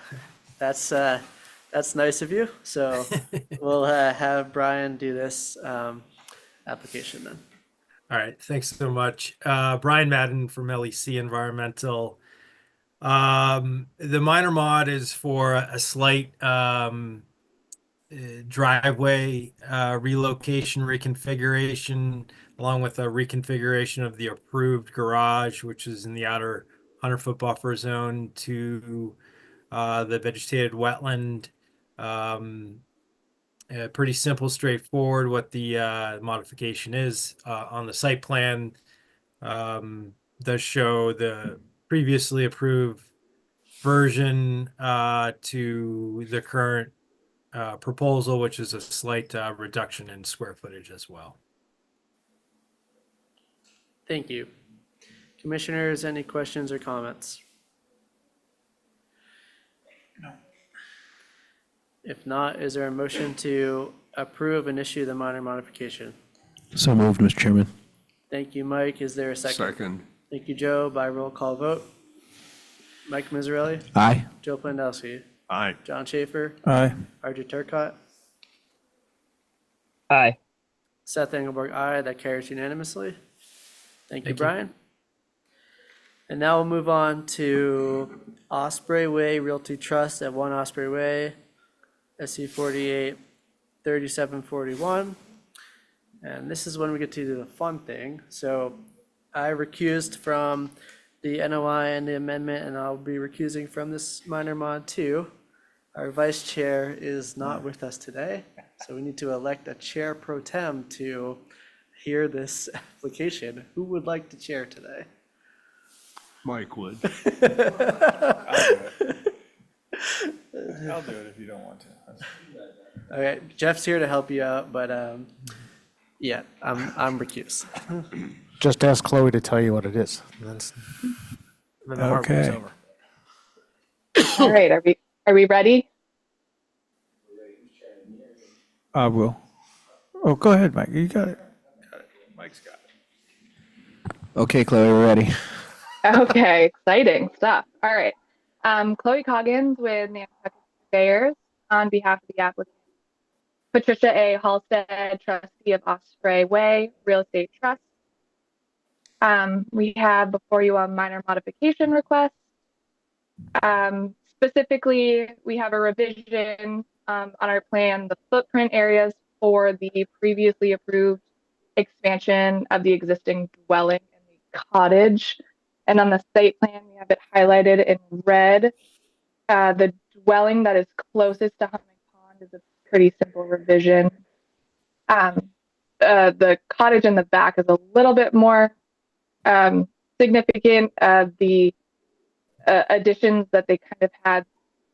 that's nice of you. So we'll have Brian do this application then. All right, thanks so much. Brian Madden from LEC Environmental. The minor mod is for a slight driveway relocation, reconfiguration, along with a reconfiguration of the approved garage, which is in the outer 100-foot buffer zone, to the vegetated wetland. Pretty simple, straightforward what the modification is. On the site plan, does show the previously approved version to the current proposal, which is a slight reduction in square footage as well. Thank you. Commissioners, any questions or comments? No. If not, is there a motion to approve and issue the minor modification? So moved, Mr. Chairman. Thank you, Mike. Is there a second? Second. Thank you, Joe. By roll call vote. Mike Miserelli, Aye. Joe Plandowski, Aye. John Schaefer, Aye. RJ Turcott, Aye. Seth Engelberg, aye. That carries unanimously. Thank you, Thank you. Brian. And now we'll move on to Osprey Way Realty Trust at 1 Osprey Way, SC 48 3741. And this is when we get to do the fun thing. So I recused from the NOI and the amendment, and I'll be recusing from this minor mod too. Our vice chair is not with us today, so we need to elect a chair pro tem to hear this application. Who would like to chair today? Mike would. I'll do it if you don't want to. Okay, Jeff's here to help you out, but yeah, I'm recused. Just ask Chloe to tell you what it is. And then the hard work's Okay. over. All right, are we ready? I will. Oh, go ahead, Mike. You got it. Mike's got it. Okay, Chloe, we're ready. Okay, exciting stuff. All right. Chloe Coggins with Nantucket Surveyors on behalf of the applicant. Patricia A. Halstead, trustee of Osprey Way Real Estate Trust. We have before you a minor modification request. Specifically, we have a revision on our plan, the footprint areas for the previously approved expansion of the existing dwelling in the cottage. And on the site plan, we have it highlighted in red. The dwelling that is closest to Humming Pond is a pretty simple revision. The cottage in the back is a little bit more significant. The additions that they kind of had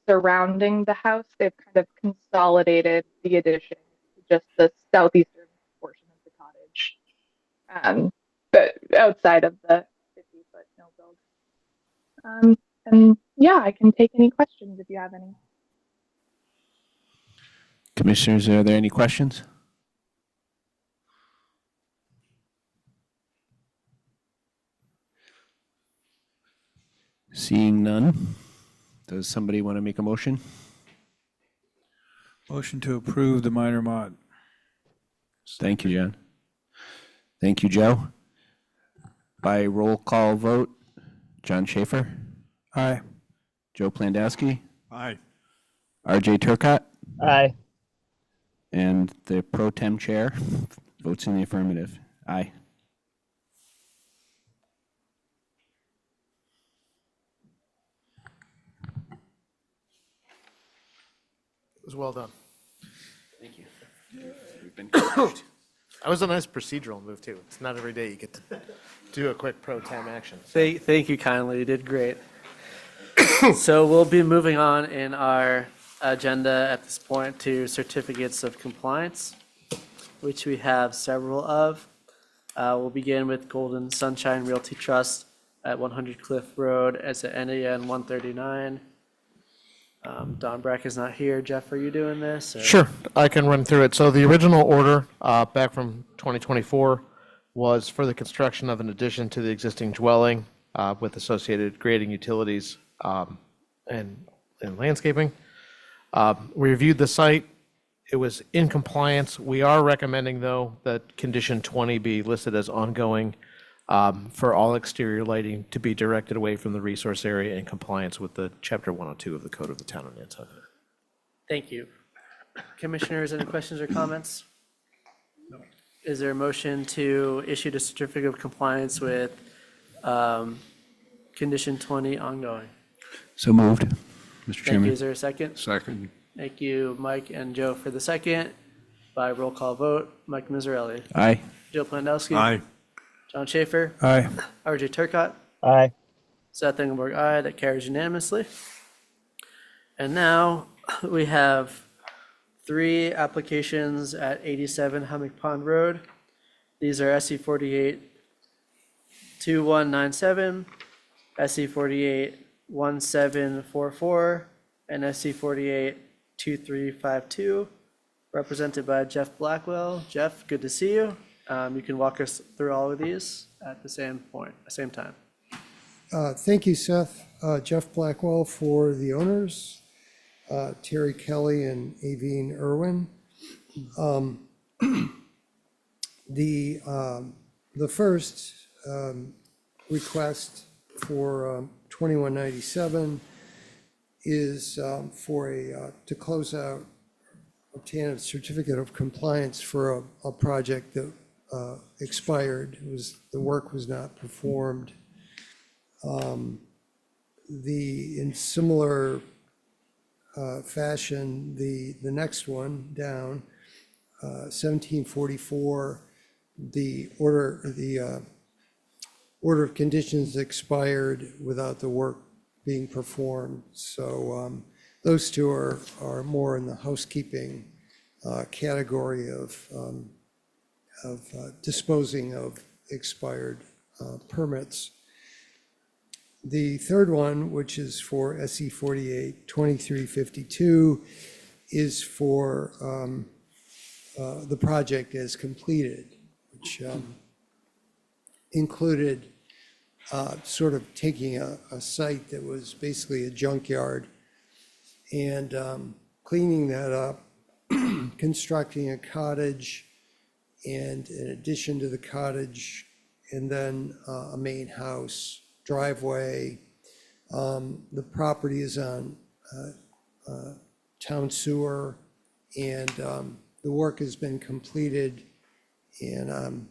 surrounding the house, they've kind of consolidated the addition to just the southeastern portion of the cottage, but outside of the 50-foot no build. And yeah, I can take any questions if you have any. Commissioners, are there any questions? Seeing none, does somebody want to make a motion? Motion to approve the minor mod. Thank you, John. Thank you, Joe. By roll call vote, John Schaefer, Aye. Joe Plandowski, Aye. RJ Turcott, Aye. and the pro tem chair votes in the affirmative. Aye. It was well done. Thank you. We've been That was a nice procedural move too. It's not every day you get to do a quick pro tem action. Thank you kindly. You did great. So we'll be moving on in our agenda at this point to certificates of compliance, which we have several of. We'll begin with Golden Sunshine Realty Trust at 100 Cliff Road as a NAN 139. Don Brack is not here. Jeff, are you doing this? Or? Sure, I can run through it. So the original order back from 2024 was for the construction of an addition to the existing dwelling with associated grading utilities and landscaping. We reviewed the site. It was in compliance. We are recommending, though, that condition 20 be listed as ongoing for all exterior lighting to be directed away from the resource area in compliance with the Chapter 102 of the Code of the Town of Nantucket. Thank you. Commissioners, any questions or comments? No. Is there a motion to issue the certificate of compliance with condition 20 ongoing? So moved, Mr. Thank you. Chairman. Is there a second? Second. Thank you, Mike and Joe, for the second. By roll call vote, Mike Mizzarelli, Aye. Joe Plandowski. Aye. John Schaefer, Aye. RJ Turcott, Aye. Seth Engelberg, aye. That carries unanimously. And now we have 3 applications at 87 Hummock Pond Road. These are SC 48 2197, SC 48 1744, and SC 48 2352, represented by Jeff Blackwell. Jeff, good to see you. You can walk us through all of these at the same time. Thank you, Seth. Jeff Blackwell for the owners, Terry Kelly and Aveen Irwin. The first request for 2197 is for to close out, obtain a certificate of compliance for a project that expired. The work was not performed. In similar fashion, the next one down, 1744, the order of conditions expired without the work being performed. So those two are more in the housekeeping category of disposing of expired permits. The third one, which is for SE 48 2352, is for the project as completed, which included sort of taking a site that was basically a junkyard and cleaning that up, constructing a cottage, and in addition to the cottage, and then a main house, driveway. The property is on town sewer, and the work has been completed. And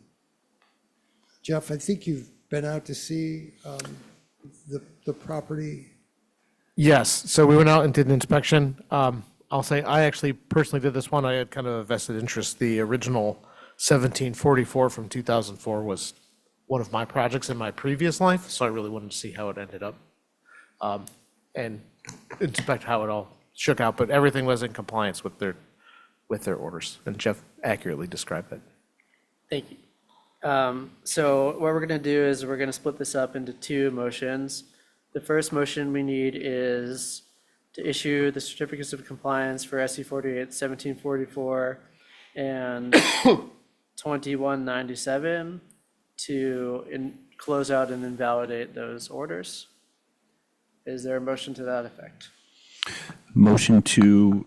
Jeff, I think you've been out to see the property. Yes, so we went out and did an inspection. I'll say I actually personally did this one. I had kind of a vested interest. The original 1744 from 2004 was one of my projects in my previous life, so I really wanted to see how it ended up and inspect how it all shook out. But everything was in compliance with their orders, and Jeff accurately described it. Thank you. So what we're going to do is we're going to split this up into two motions. The first motion we need is to issue the certificates of compliance for SE 48, 1744, and 2197 to close out and invalidate those orders. Is there a motion to that effect? Motion to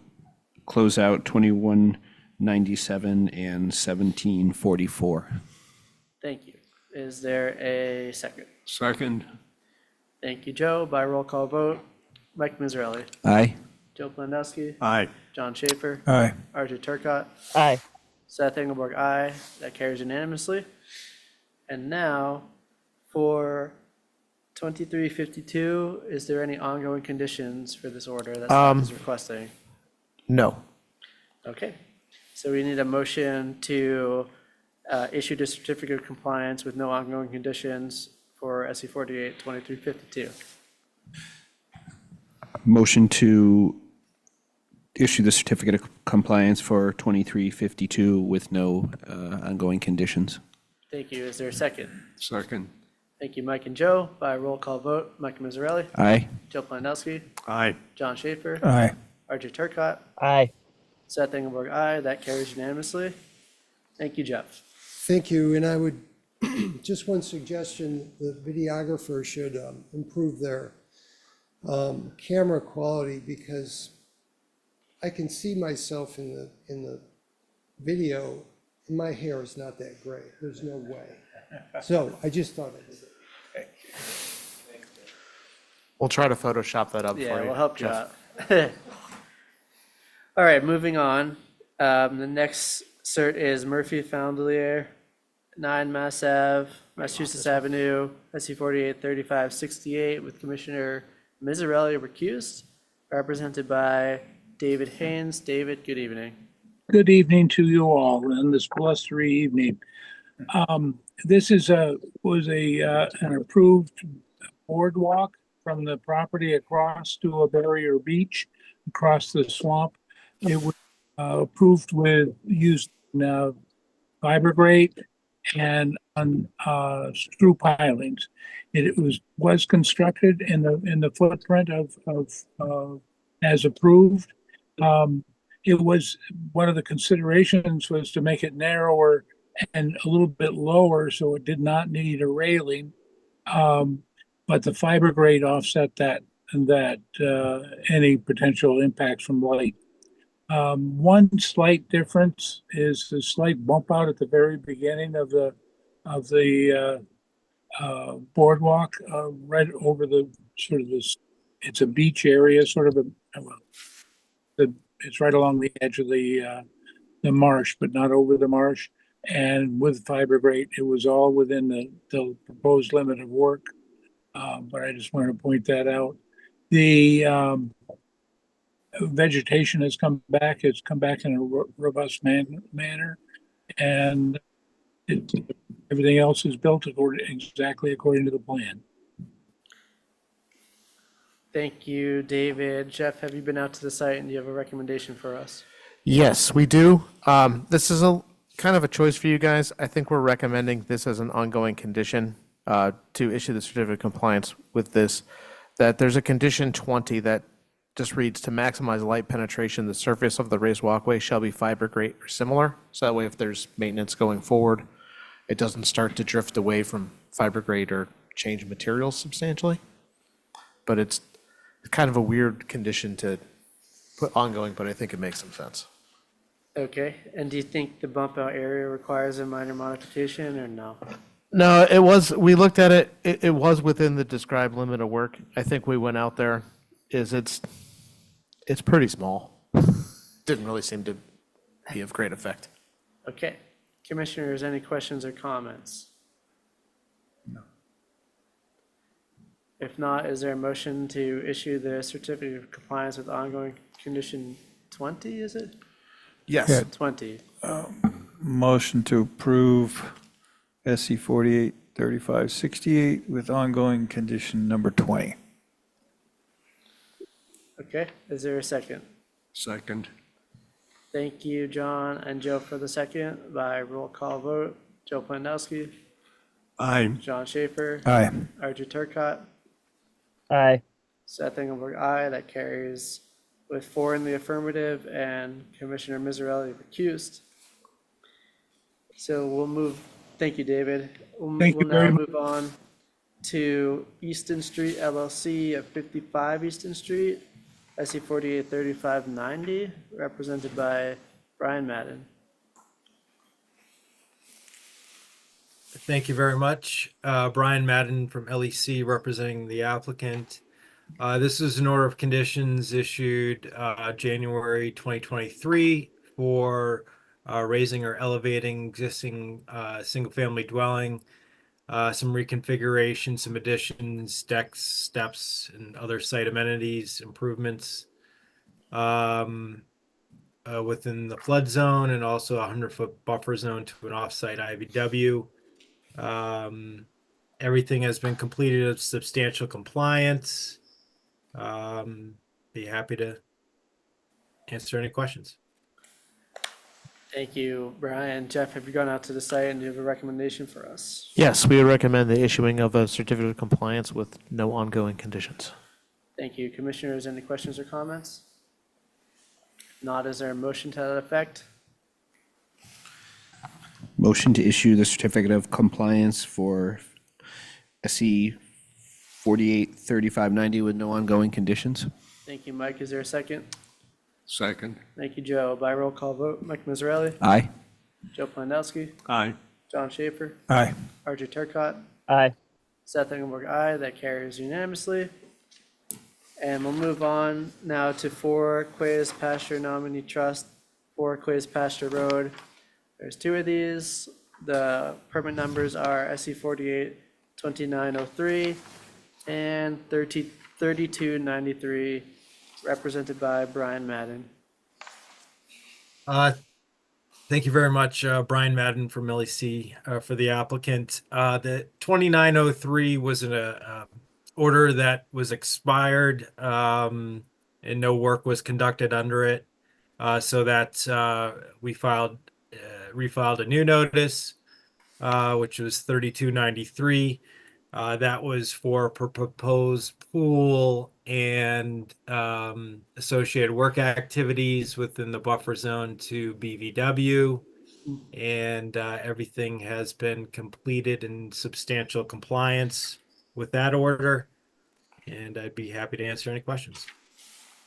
close out 2197 and 1744. Thank you. Is there a second? Second. Thank you, Joe. By roll call vote, Mike Miserelli, Aye. Joe Plandowski, Aye. John Schaefer, Aye. Arthur Turcott, Aye. Seth Engelberg, aye. That carries unanimously. And now for 2352, is there any ongoing conditions for this order that staff is requesting? No. Okay, so we need a motion to issue the certificate of compliance with no ongoing conditions for SE 48 2352. Motion to issue the certificate of compliance for 2352 with no ongoing conditions. Thank you. Is there a second? Second. Thank you, Mike and Joe. By roll call vote, Mike Miserelli, Aye. Joe Plandowski, Aye. John Schaefer, Aye. RJ Turcott, Aye. Seth Engelberg, aye. That carries unanimously. Thank you, Jeff. Thank you, and I would, just one suggestion, the videographer should improve their camera quality, because I can see myself in the video, and my hair is not that great. There's no way. So I just thought I'd say. We'll try to Photoshop that up for you. Yeah, we'll help you Jeff. out. All right, moving on. The next cert is Murphy Foundelier, 9 Mass Ave, Massachusetts Avenue, SC 48 3568, with Commissioner Miserelli recused, represented by David Haynes. David, good evening. Good evening to you all on this blustery evening. This was an approved boardwalk from the property across to a barrier beach across the swamp. It was approved with used fibergrate and on screw pilings. It was constructed in the footprint of as approved. It was one of the considerations was to make it narrower and a little bit lower, so it did not need a railing. But the fibergrate offset that any potential impacts from light. One slight difference is the slight bump out at the very beginning of the boardwalk, right over the sort of this. It's a beach area, sort of it's right along the edge of the marsh, but not over the marsh. And with fiber grate, it was all within the proposed limit of work. But I just wanted to point that out. The vegetation has come back. It's come back in a robust manner. And everything else is built exactly according to the plan. Thank you, David. Jeff, have you been out to the site and do you have a recommendation for us? Yes, we do. This is a kind of a choice for you guys. I think we're recommending this as an ongoing condition to issue the certificate of compliance with this, that there's a condition 20 that just reads, to maximize light penetration, the surface of the raised walkway shall be fiber grate or similar. So that way, if there's maintenance going forward, it doesn't start to drift away from fiber grate or change materials substantially. But it's kind of a weird condition to put ongoing, but I think it makes some sense. Okay, and do you think the bump out area requires a minor modification or no? No, we looked at it, it was within the described limit of work. I think we went out there, it's pretty small. Didn't really seem to be of great effect. Okay, commissioners, any questions or comments? No. If not, is there a motion to issue the certificate of compliance with ongoing condition 20, is it? Yes. Yeah. 20. Motion to approve SC 483568 with ongoing condition number 20. Okay, is there a second? Second. Thank you, John and Joe, for the second. By roll call vote, Joe Plandowski, Aye. John Schaefer, Aye. Archie Turcott, Aye. Seth Engelberg, aye. That carries with 4 in the affirmative and Commissioner Miserelli recused. So we'll move, thank you, David. Thank you We'll very now much. move on to Easton Street LLC at 55 Easton Street, SC 483590, represented by Brian Madden. Thank you very much. Brian Madden from LEC representing the applicant. This is an order of conditions issued January 2023 for raising or elevating existing single-family dwelling, some reconfiguration, some additions, decks, steps, and other site amenities, improvements within the flood zone, and also a 100-foot buffer zone to an off-site IVW. Everything has been completed of substantial compliance. Be happy to answer any questions. Thank you, Brian. Jeff, have you gone out to the site and do you have a recommendation for us? Yes, we would recommend the issuing of a certificate of compliance with no ongoing conditions. Thank you. Commissioners, any questions or comments? Not, is there a motion to that effect? Motion to issue the certificate of compliance for SC 483590 with no ongoing conditions. Thank you, Mike. Is there a second? Second. Thank you, Joe. By roll call vote, Mike Miserelli, Aye. Joe Plandowski, Aye. John Schaefer, Aye. Archie Turcott, Aye. Seth Engelberg, aye. That carries unanimously. And we'll move on now to 4 Quays Pasture Nominee Trust, 4 Quays Pasture Road. There's 2 of these. The permit numbers are SC 482903 and 3293, represented by Brian Madden. Thank you very much, Brian Madden from LEC, for the applicant. The 2903 was an order that was expired and no work was conducted under it. So that we refiled a new notice, which was 3293. That was for proposed pool and associated work activities within the buffer zone to BVW. And everything has been completed in substantial compliance with that order. And I'd be happy to answer any questions.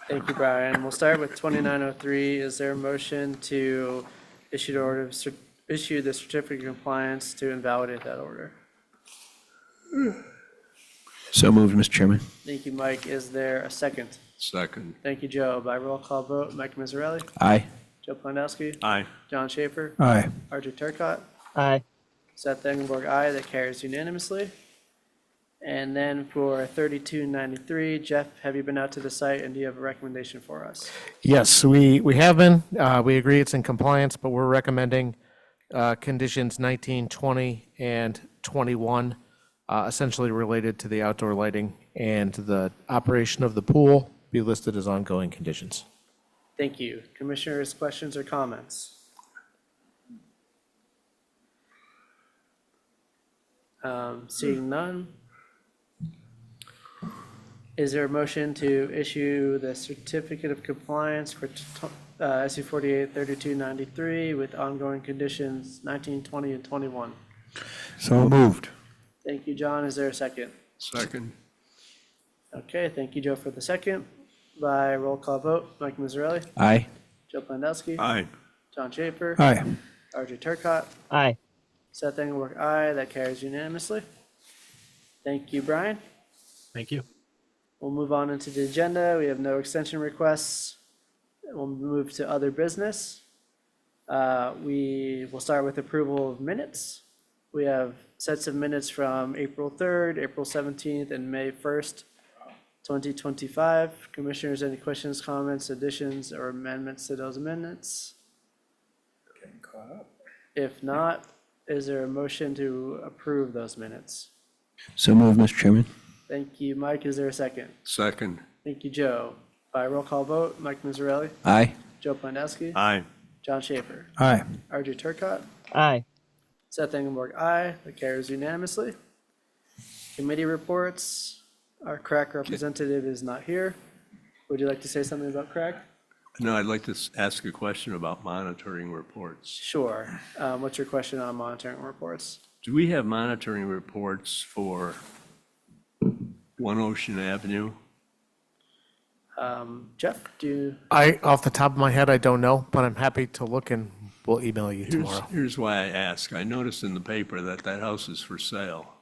Thank you, Brian. We'll start with 2903. Is there a motion to issue the order, issue the certificate of compliance to invalidate that order? So moved, Mr. Chairman. Thank you, Mike. Is there a second? Second. Thank you, Joe. By roll call vote, Mike Miserelli, Aye. Joe Plandowski, Aye. John Schaefer, Aye. Archie Turcott, Aye. Seth Engelberg, aye. That carries unanimously. And then for 3293, Jeff, have you been out to the site and do you have a recommendation for us? Yes, we have been. We agree it's in compliance, but we're recommending conditions 19, 20, and 21, essentially related to the outdoor lighting and the operation of the pool, be listed as ongoing conditions. Thank you. Commissioners, questions or comments? Seeing none. Is there a motion to issue the certificate of compliance for SU 48 3293 with ongoing conditions 19, 20, and 21? So moved. Thank you, John. Is there a second? Second. Okay, thank you, Joe, for the second. By roll call vote, Mike Mazzarelli, Aye. Joe Plandowski, Aye. John Schaefer, Aye. Archie Turcott, Aye. Seth Engelberg, aye. That carries unanimously. Thank you, Brian. Thank you. We'll move on into the agenda. We have no extension requests. We'll move to other business. We will start with approval of minutes. We have sets of minutes from April 3rd, April 17th, and May 1st, 2025. Commissioners, any questions, comments, additions, or amendments to those minutes? If not, is there a motion to approve those minutes? So move, Mr. Chairman. Thank you, Mike. Is there a second? Second. Thank you, Joe. By roll call vote, Mike Mazzarelli, Aye. Joe Plandowski, Aye. John Schaefer, Aye. Archie Turcott, Aye. Seth Engelberg, aye. That carries unanimously. Committee reports. Our CRAC representative is not here. Would you like to say something about CRAC? No, I'd like to ask a question about monitoring reports. Sure. What's your question on monitoring reports? Do we have monitoring reports for One Ocean Avenue? Jeff, do you? Off the top of my head, I don't know, but I'm happy to look and we'll email you tomorrow. Here's why I ask. I noticed in the paper that that house is for sale.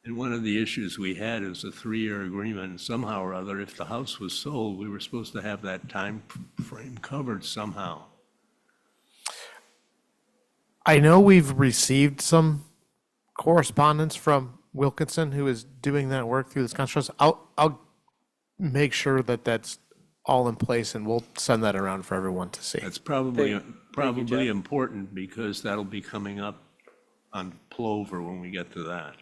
And one of the issues we had is a 3-year agreement. Somehow or other, if the house was sold, we were supposed to have that time frame covered somehow. I know we've received some correspondence from Wilkinson, who is doing that work through this construction. I'll make sure that that's all in place and we'll send that around for everyone to see. That's probably Jeff. important because that'll be coming up on Plover when we get to that.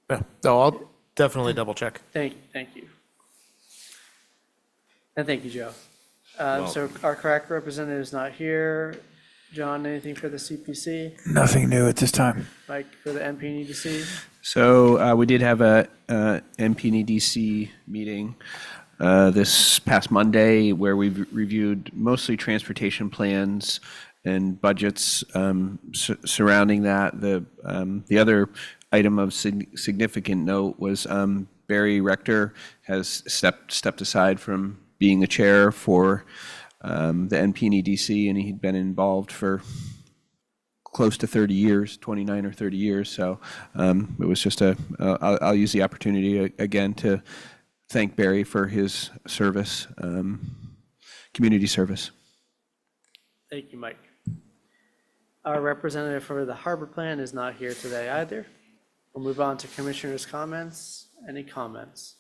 Yeah, no, I'll definitely double check. Thank you. And thank you, Joe. So Welcome. our CRAC representative is not here. John, anything for the CPC? Nothing new at this time. Mike, for the MPNEDC? So we did have a MPNEDC meeting this past Monday where we've reviewed mostly transportation plans and budgets surrounding that. The other item of significant note was Barry Rector has stepped aside from being the chair for the NPNEDC, and he'd been involved for close to 30 years, 29 or 30 years. So it was just I'll use the opportunity again to thank Barry for his service, community service. Thank you, Mike. Our representative for the harbor plan is not here today either. We'll move on to commissioners' comments. Any comments?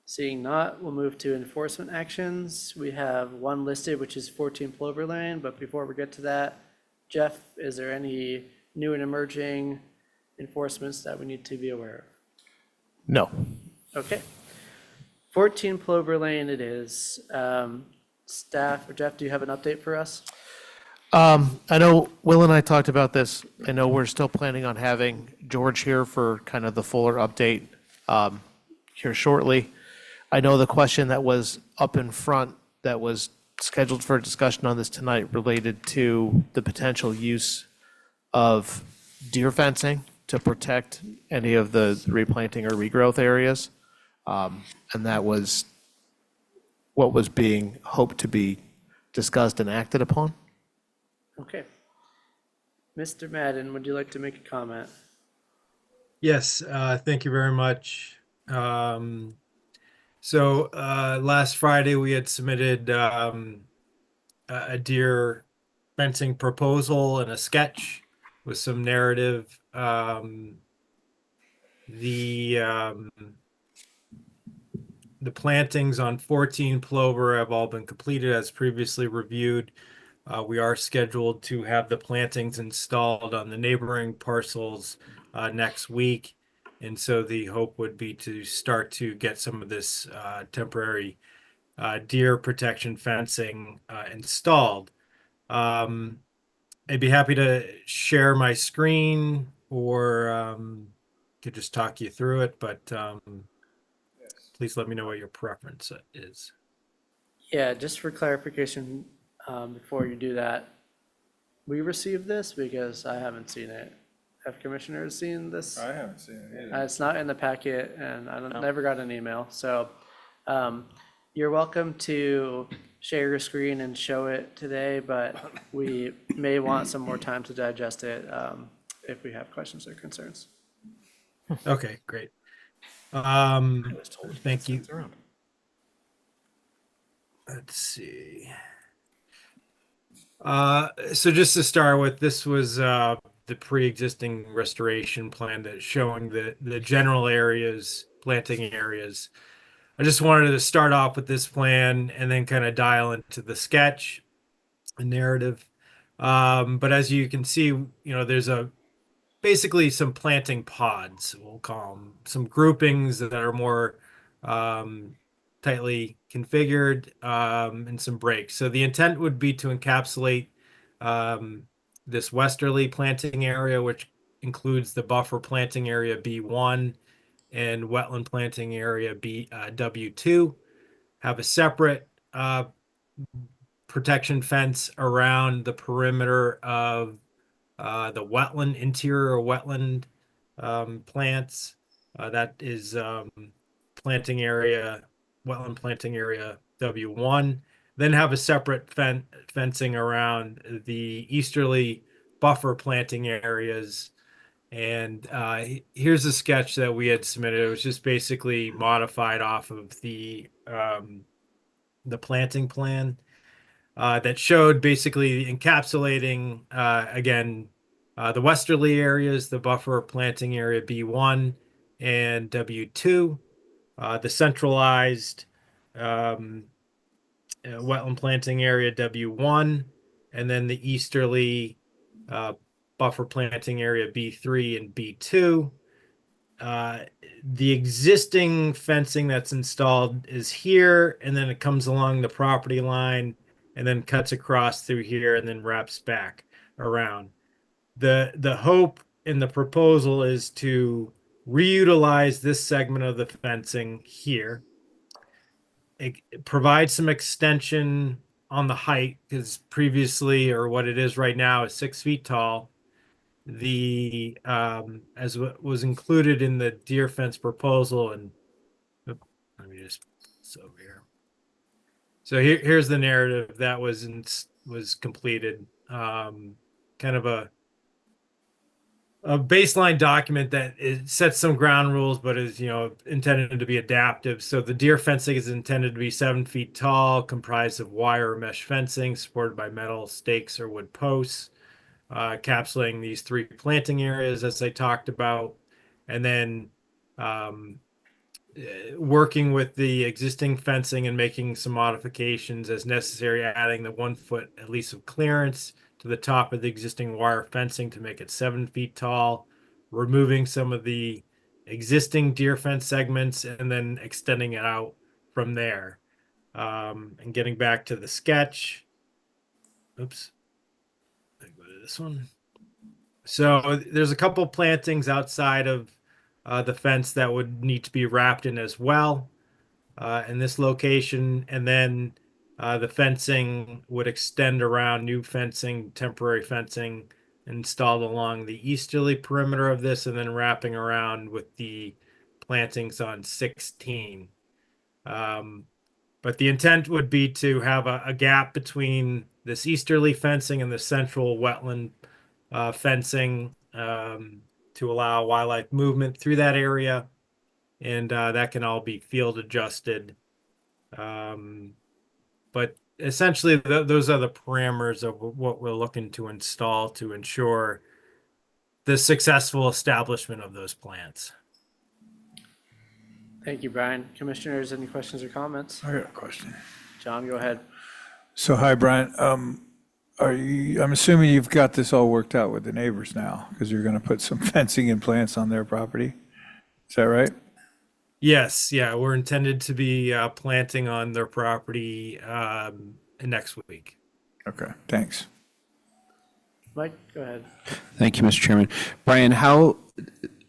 Seeing not, we'll move to enforcement actions. We have one listed, which is 14 Plover Lane, but before we get to that, Jeff, is there any new and emerging enforcements that we need to be aware of? No. Okay. 14 Plover Lane it is. Staff, or Jeff, do you have an update for us? I know Will and I talked about this. I know we're still planning on having George here for kind of the fuller update here shortly. I know the question that was up in front that was scheduled for discussion on this tonight related to the potential use of deer fencing to protect any of the replanting or regrowth areas. And that was what was being hoped to be discussed and acted upon. Okay. Mr. Madden, would you like to make a comment? Yes, thank you very much. So last Friday we had submitted a deer fencing proposal and a sketch with some narrative. The the plantings on 14 Plover have all been completed as previously reviewed. We are scheduled to have the plantings installed on the neighboring parcels next week. And so the hope would be to start to get some of this temporary deer protection fencing installed. I'd be happy to share my screen or could just talk you through it, but please let me know what your preference is. Yeah, just for clarification, before you do that, we received this because I haven't seen it. Have commissioners seen this? I haven't seen it either. It's not in the packet and never got an email. So you're welcome to share your screen and show it today, but we may want some more time to digest it if we have questions or concerns. Okay, great. Thank you. Let's see. So just to start with, this was the pre-existing restoration plan that's showing the general areas, planting areas. I just wanted to start off with this plan and then kind of dial into the sketch, the narrative. But as you can see, there's basically some planting pods, we'll call them, some groupings that are more tightly configured, and some breaks. So the intent would be to encapsulate this westerly planting area, which includes the buffer planting area B1 and wetland planting area W2, have a separate protection fence around the perimeter of the wetland, interior wetland plants. That is planting area, wetland planting area W1. Then have a separate fencing around the easterly buffer planting areas. And here's a sketch that we had submitted. It was just basically modified off of the planting plan that showed basically encapsulating again the westerly areas, the buffer planting area B1 and W2, the centralized wetland planting area W1, and then the easterly buffer planting area B3 and B2. The existing fencing that's installed is here, and then it comes along the property line and then cuts across through here and then wraps back around. The hope in the proposal is to reutilize this segment of the fencing here. It provides some extension on the height because previously, or what it is right now, is 6 feet tall. The as what was included in the deer fence proposal, and let me just over here. So here's the narrative that was completed. Kind of a baseline document that it sets some ground rules, but is intended to be adaptive. So the deer fencing is intended to be 7 feet tall, comprised of wire or mesh fencing, supported by metal stakes or wood posts. Capsulating these 3 planting areas as I talked about, and then working with the existing fencing and making some modifications as necessary, adding the 1 foot at least of clearance to the top of the existing wire fencing to make it 7 feet tall, removing some of the existing deer fence segments and then extending it out from there. And getting back to the sketch. Oops. I go to this one. So there's a couple plantings outside of the fence that would need to be wrapped in as well in this location. And then the fencing would extend around new fencing, temporary fencing installed along the easterly perimeter of this and then wrapping around with the plantings on 16. But the intent would be to have a gap between this easterly fencing and the central wetland fencing to allow wildlife movement through that area. And that can all be field adjusted. But essentially those are the parameters of what we're looking to install to ensure the successful establishment of those plants. Thank you, Brian. Commissioners, any questions or comments? I got a question. John, go ahead. So, hi, Brian. I'm assuming you've got this all worked out with the neighbors now, because you're going to put some fencing and plants on their property. Is that right? Yes, yeah, we're intended to be planting on their property next week. Okay, thanks. Mike, go ahead. Thank you, Mr. Chairman. Brian, how,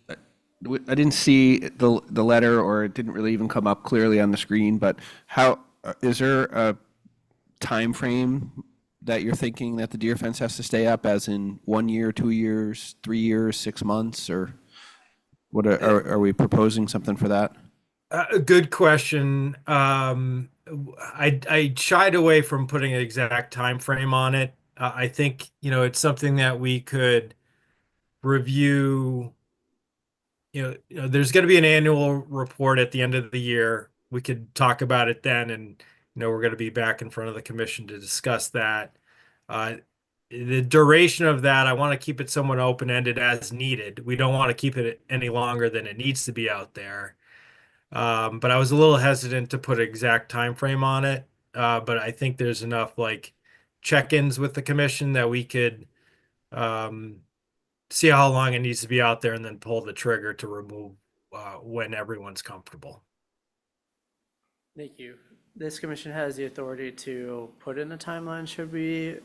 I didn't see the letter, or it didn't really even come up clearly on the screen, but how, is there a time frame that you're thinking that the deer fence has to stay up, as in 1 year, 2 years, 3 years, 6 months, or what are we proposing something for that? Good question. I shied away from putting an exact time frame on it. I think, it's something that we could review. There's going to be an annual report at the end of the year. We could talk about it then, and we're going to be back in front of the commission to discuss that. The duration of that, I want to keep it somewhat open-ended as needed. We don't want to keep it any longer than it needs to be out there. But I was a little hesitant to put an exact time frame on it. But I think there's enough check-ins with the commission that we could see how long it needs to be out there and then pull the trigger to remove when everyone's comfortable. Thank you. This commission has the authority to put in a timeline should we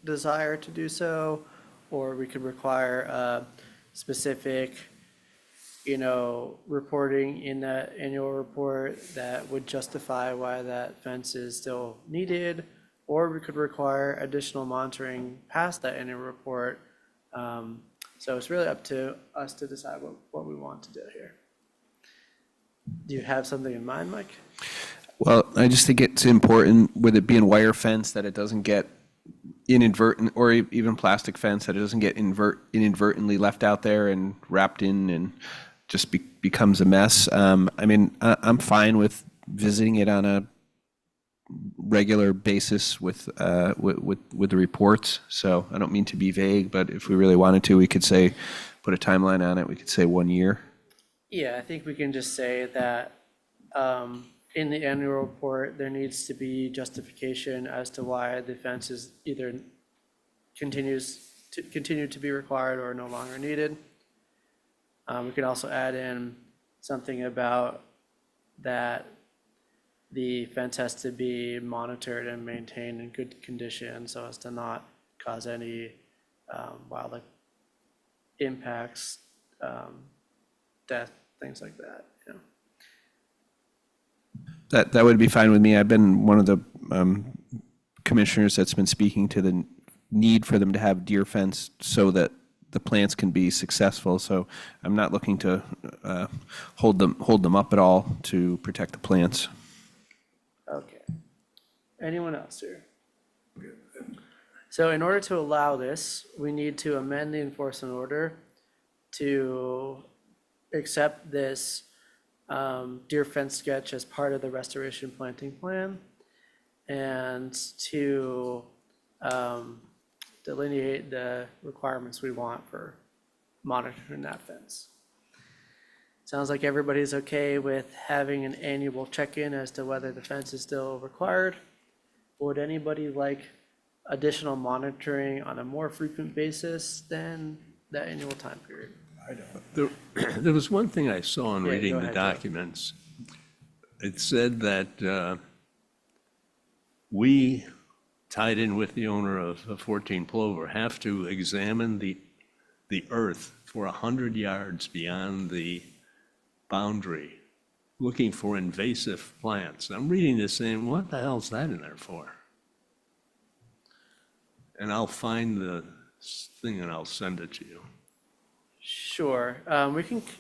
desire to do so, or we could require a specific, reporting in that annual report that would justify why that fence is still needed, or we could require additional monitoring past that annual report. So it's really up to us to decide what we want to do here. Do you have something in mind, Mike? Well, I just think it's important, with it being wire fence, that it doesn't get inadvertent, or even plastic fence, that it doesn't get inadvertently left out there and wrapped in and just becomes a mess. I'm fine with visiting it on a regular basis with the reports. So I don't mean to be vague, but if we really wanted to, we could say, put a timeline on it. We could say 1 year. Yeah, I think we can just say that in the annual report, there needs to be justification as to why the fence is either continue to be required or no longer needed. We could also add in something about that the fence has to be monitored and maintained in good condition so as to not cause any wildlife impacts, death, things like that. That would be fine with me. I've been one of the commissioners that's been speaking to the need for them to have deer fence so that the plants can be successful. So I'm not looking to hold them up at all to protect the plants. Okay. Anyone else here? So in order to allow this, we need to amend the enforcement order to accept this deer fence sketch as part of the restoration planting plan, and to delineate the requirements we want for monitoring that fence. Sounds like everybody's okay with having an annual check-in as to whether the fence is still required. Would anybody like additional monitoring on a more frequent basis than the annual time period? There was one thing I saw in Yeah, reading go the ahead, Joe. documents. It said that we, tied in with the owner of 14 Plover, have to examine the earth for 100 yards beyond the boundary, looking for invasive plants. I'm reading this saying, what the hell's that in there for? And I'll find the thing and I'll send it to you. Sure.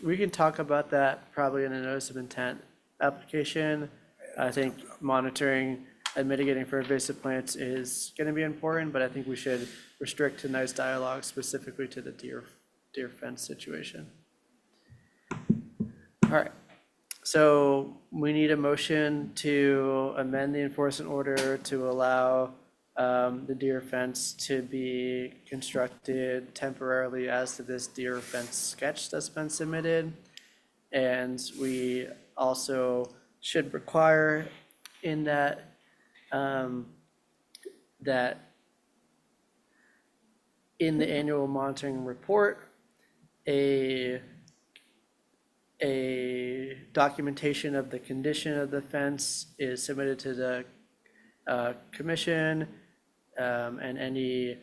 We can talk about that probably in a notice of intent application. I think monitoring and mitigating for invasive plants is going to be important, but I think we should restrict tonight's dialogue specifically to the deer fence situation. All right. So we need a motion to amend the enforcement order to allow the deer fence to be constructed temporarily as to this deer fence sketch that's been submitted. And we also should require in that, that in the annual monitoring report, a documentation of the condition of the fence is submitted to the commission, and any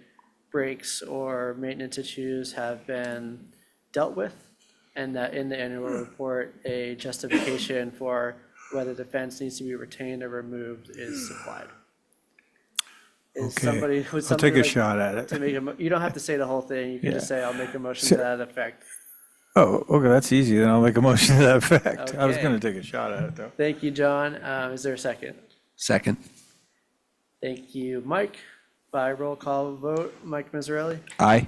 breaks or maintenance issues have been dealt with, and that in the annual report, a justification for whether the fence needs to be retained or removed is supplied. Is Okay, somebody, would I'll somebody take a like shot at it. to make you don't have to say the whole thing. You can just say, I'll make a motion So- to that effect. Oh, okay, that's easy. Then I'll make a motion to that effect. I was Okay. going to take a shot at it, though. Thank you, John. Is there a second? Second. Thank you, Mike. By roll call vote, Mike Mazzarelli, Aye.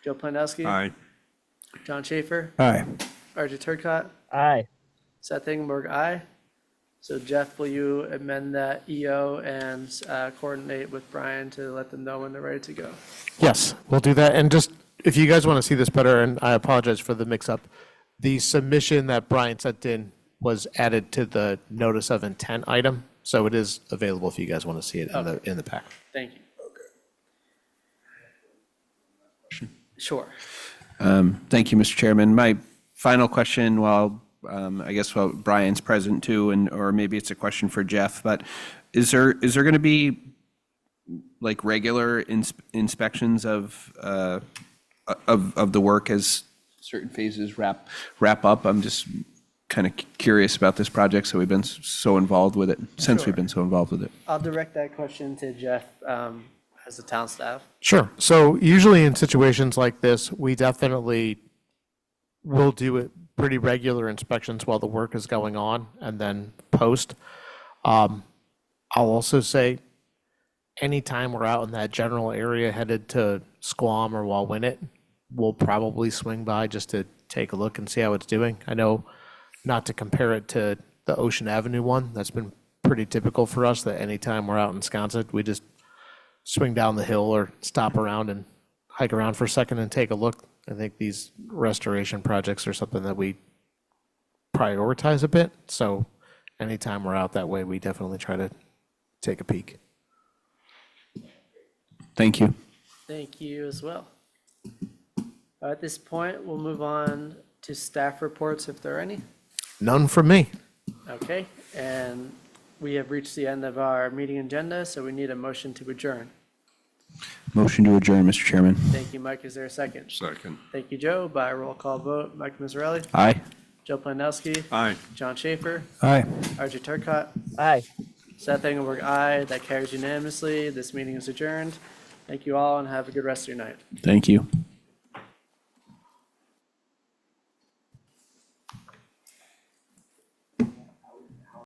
Joe Plandowski, Aye. John Schaefer, Aye. RJ Turcott, Aye. Seth Ingberg, aye. So Jeff, will you amend that EO and coordinate with Brian to let them know when they're ready to go? Yes, we'll do that. And just, if you guys want to see this better, and I apologize for the mix-up, the submission that Brian sent in was added to the notice of intent item, so it is available if you guys want to see it in the pack. Thank you. Sure. Thank you, Mr. Chairman. My final question, while I guess while Brian's present too, and or maybe it's a question for Jeff, but is there going to be like regular inspections of the work as certain phases wrap up? I'm just kind of curious about this project, so we've been so involved with it since we've been so involved with it. I'll direct that question to Jeff as the town staff. Sure. So usually in situations like this, we definitely will do it pretty regular inspections while the work is going on and then post. I'll also say anytime we're out in that general area headed to Squam or Wauwinet, we'll probably swing by just to take a look and see how it's doing. I know not to compare it to the Ocean Avenue one. That's been pretty typical for us that anytime we're out in Sconset, we just swing down the hill or stop around and hike around for a second and take a look. I think these restoration projects are something that we prioritize a bit. So anytime we're out that way, we definitely try to take a peek. Thank you. Thank you as well. At this point, we'll move on to staff reports if there are any. None from me. Okay, and we have reached the end of our meeting agenda, so we need a motion to adjourn. Motion to adjourn, Mr. Chairman. Thank you, Mike. Is there a second? Second. Thank you, Joe. By roll call vote, Mike Mazzarelli, Aye. Joe Plandowski, Aye. John Schaefer, Aye. RJ Turcott, Aye. Seth Engelberg, aye. That carries unanimously. This meeting is adjourned. Thank you all and have a good rest of your night. Thank you.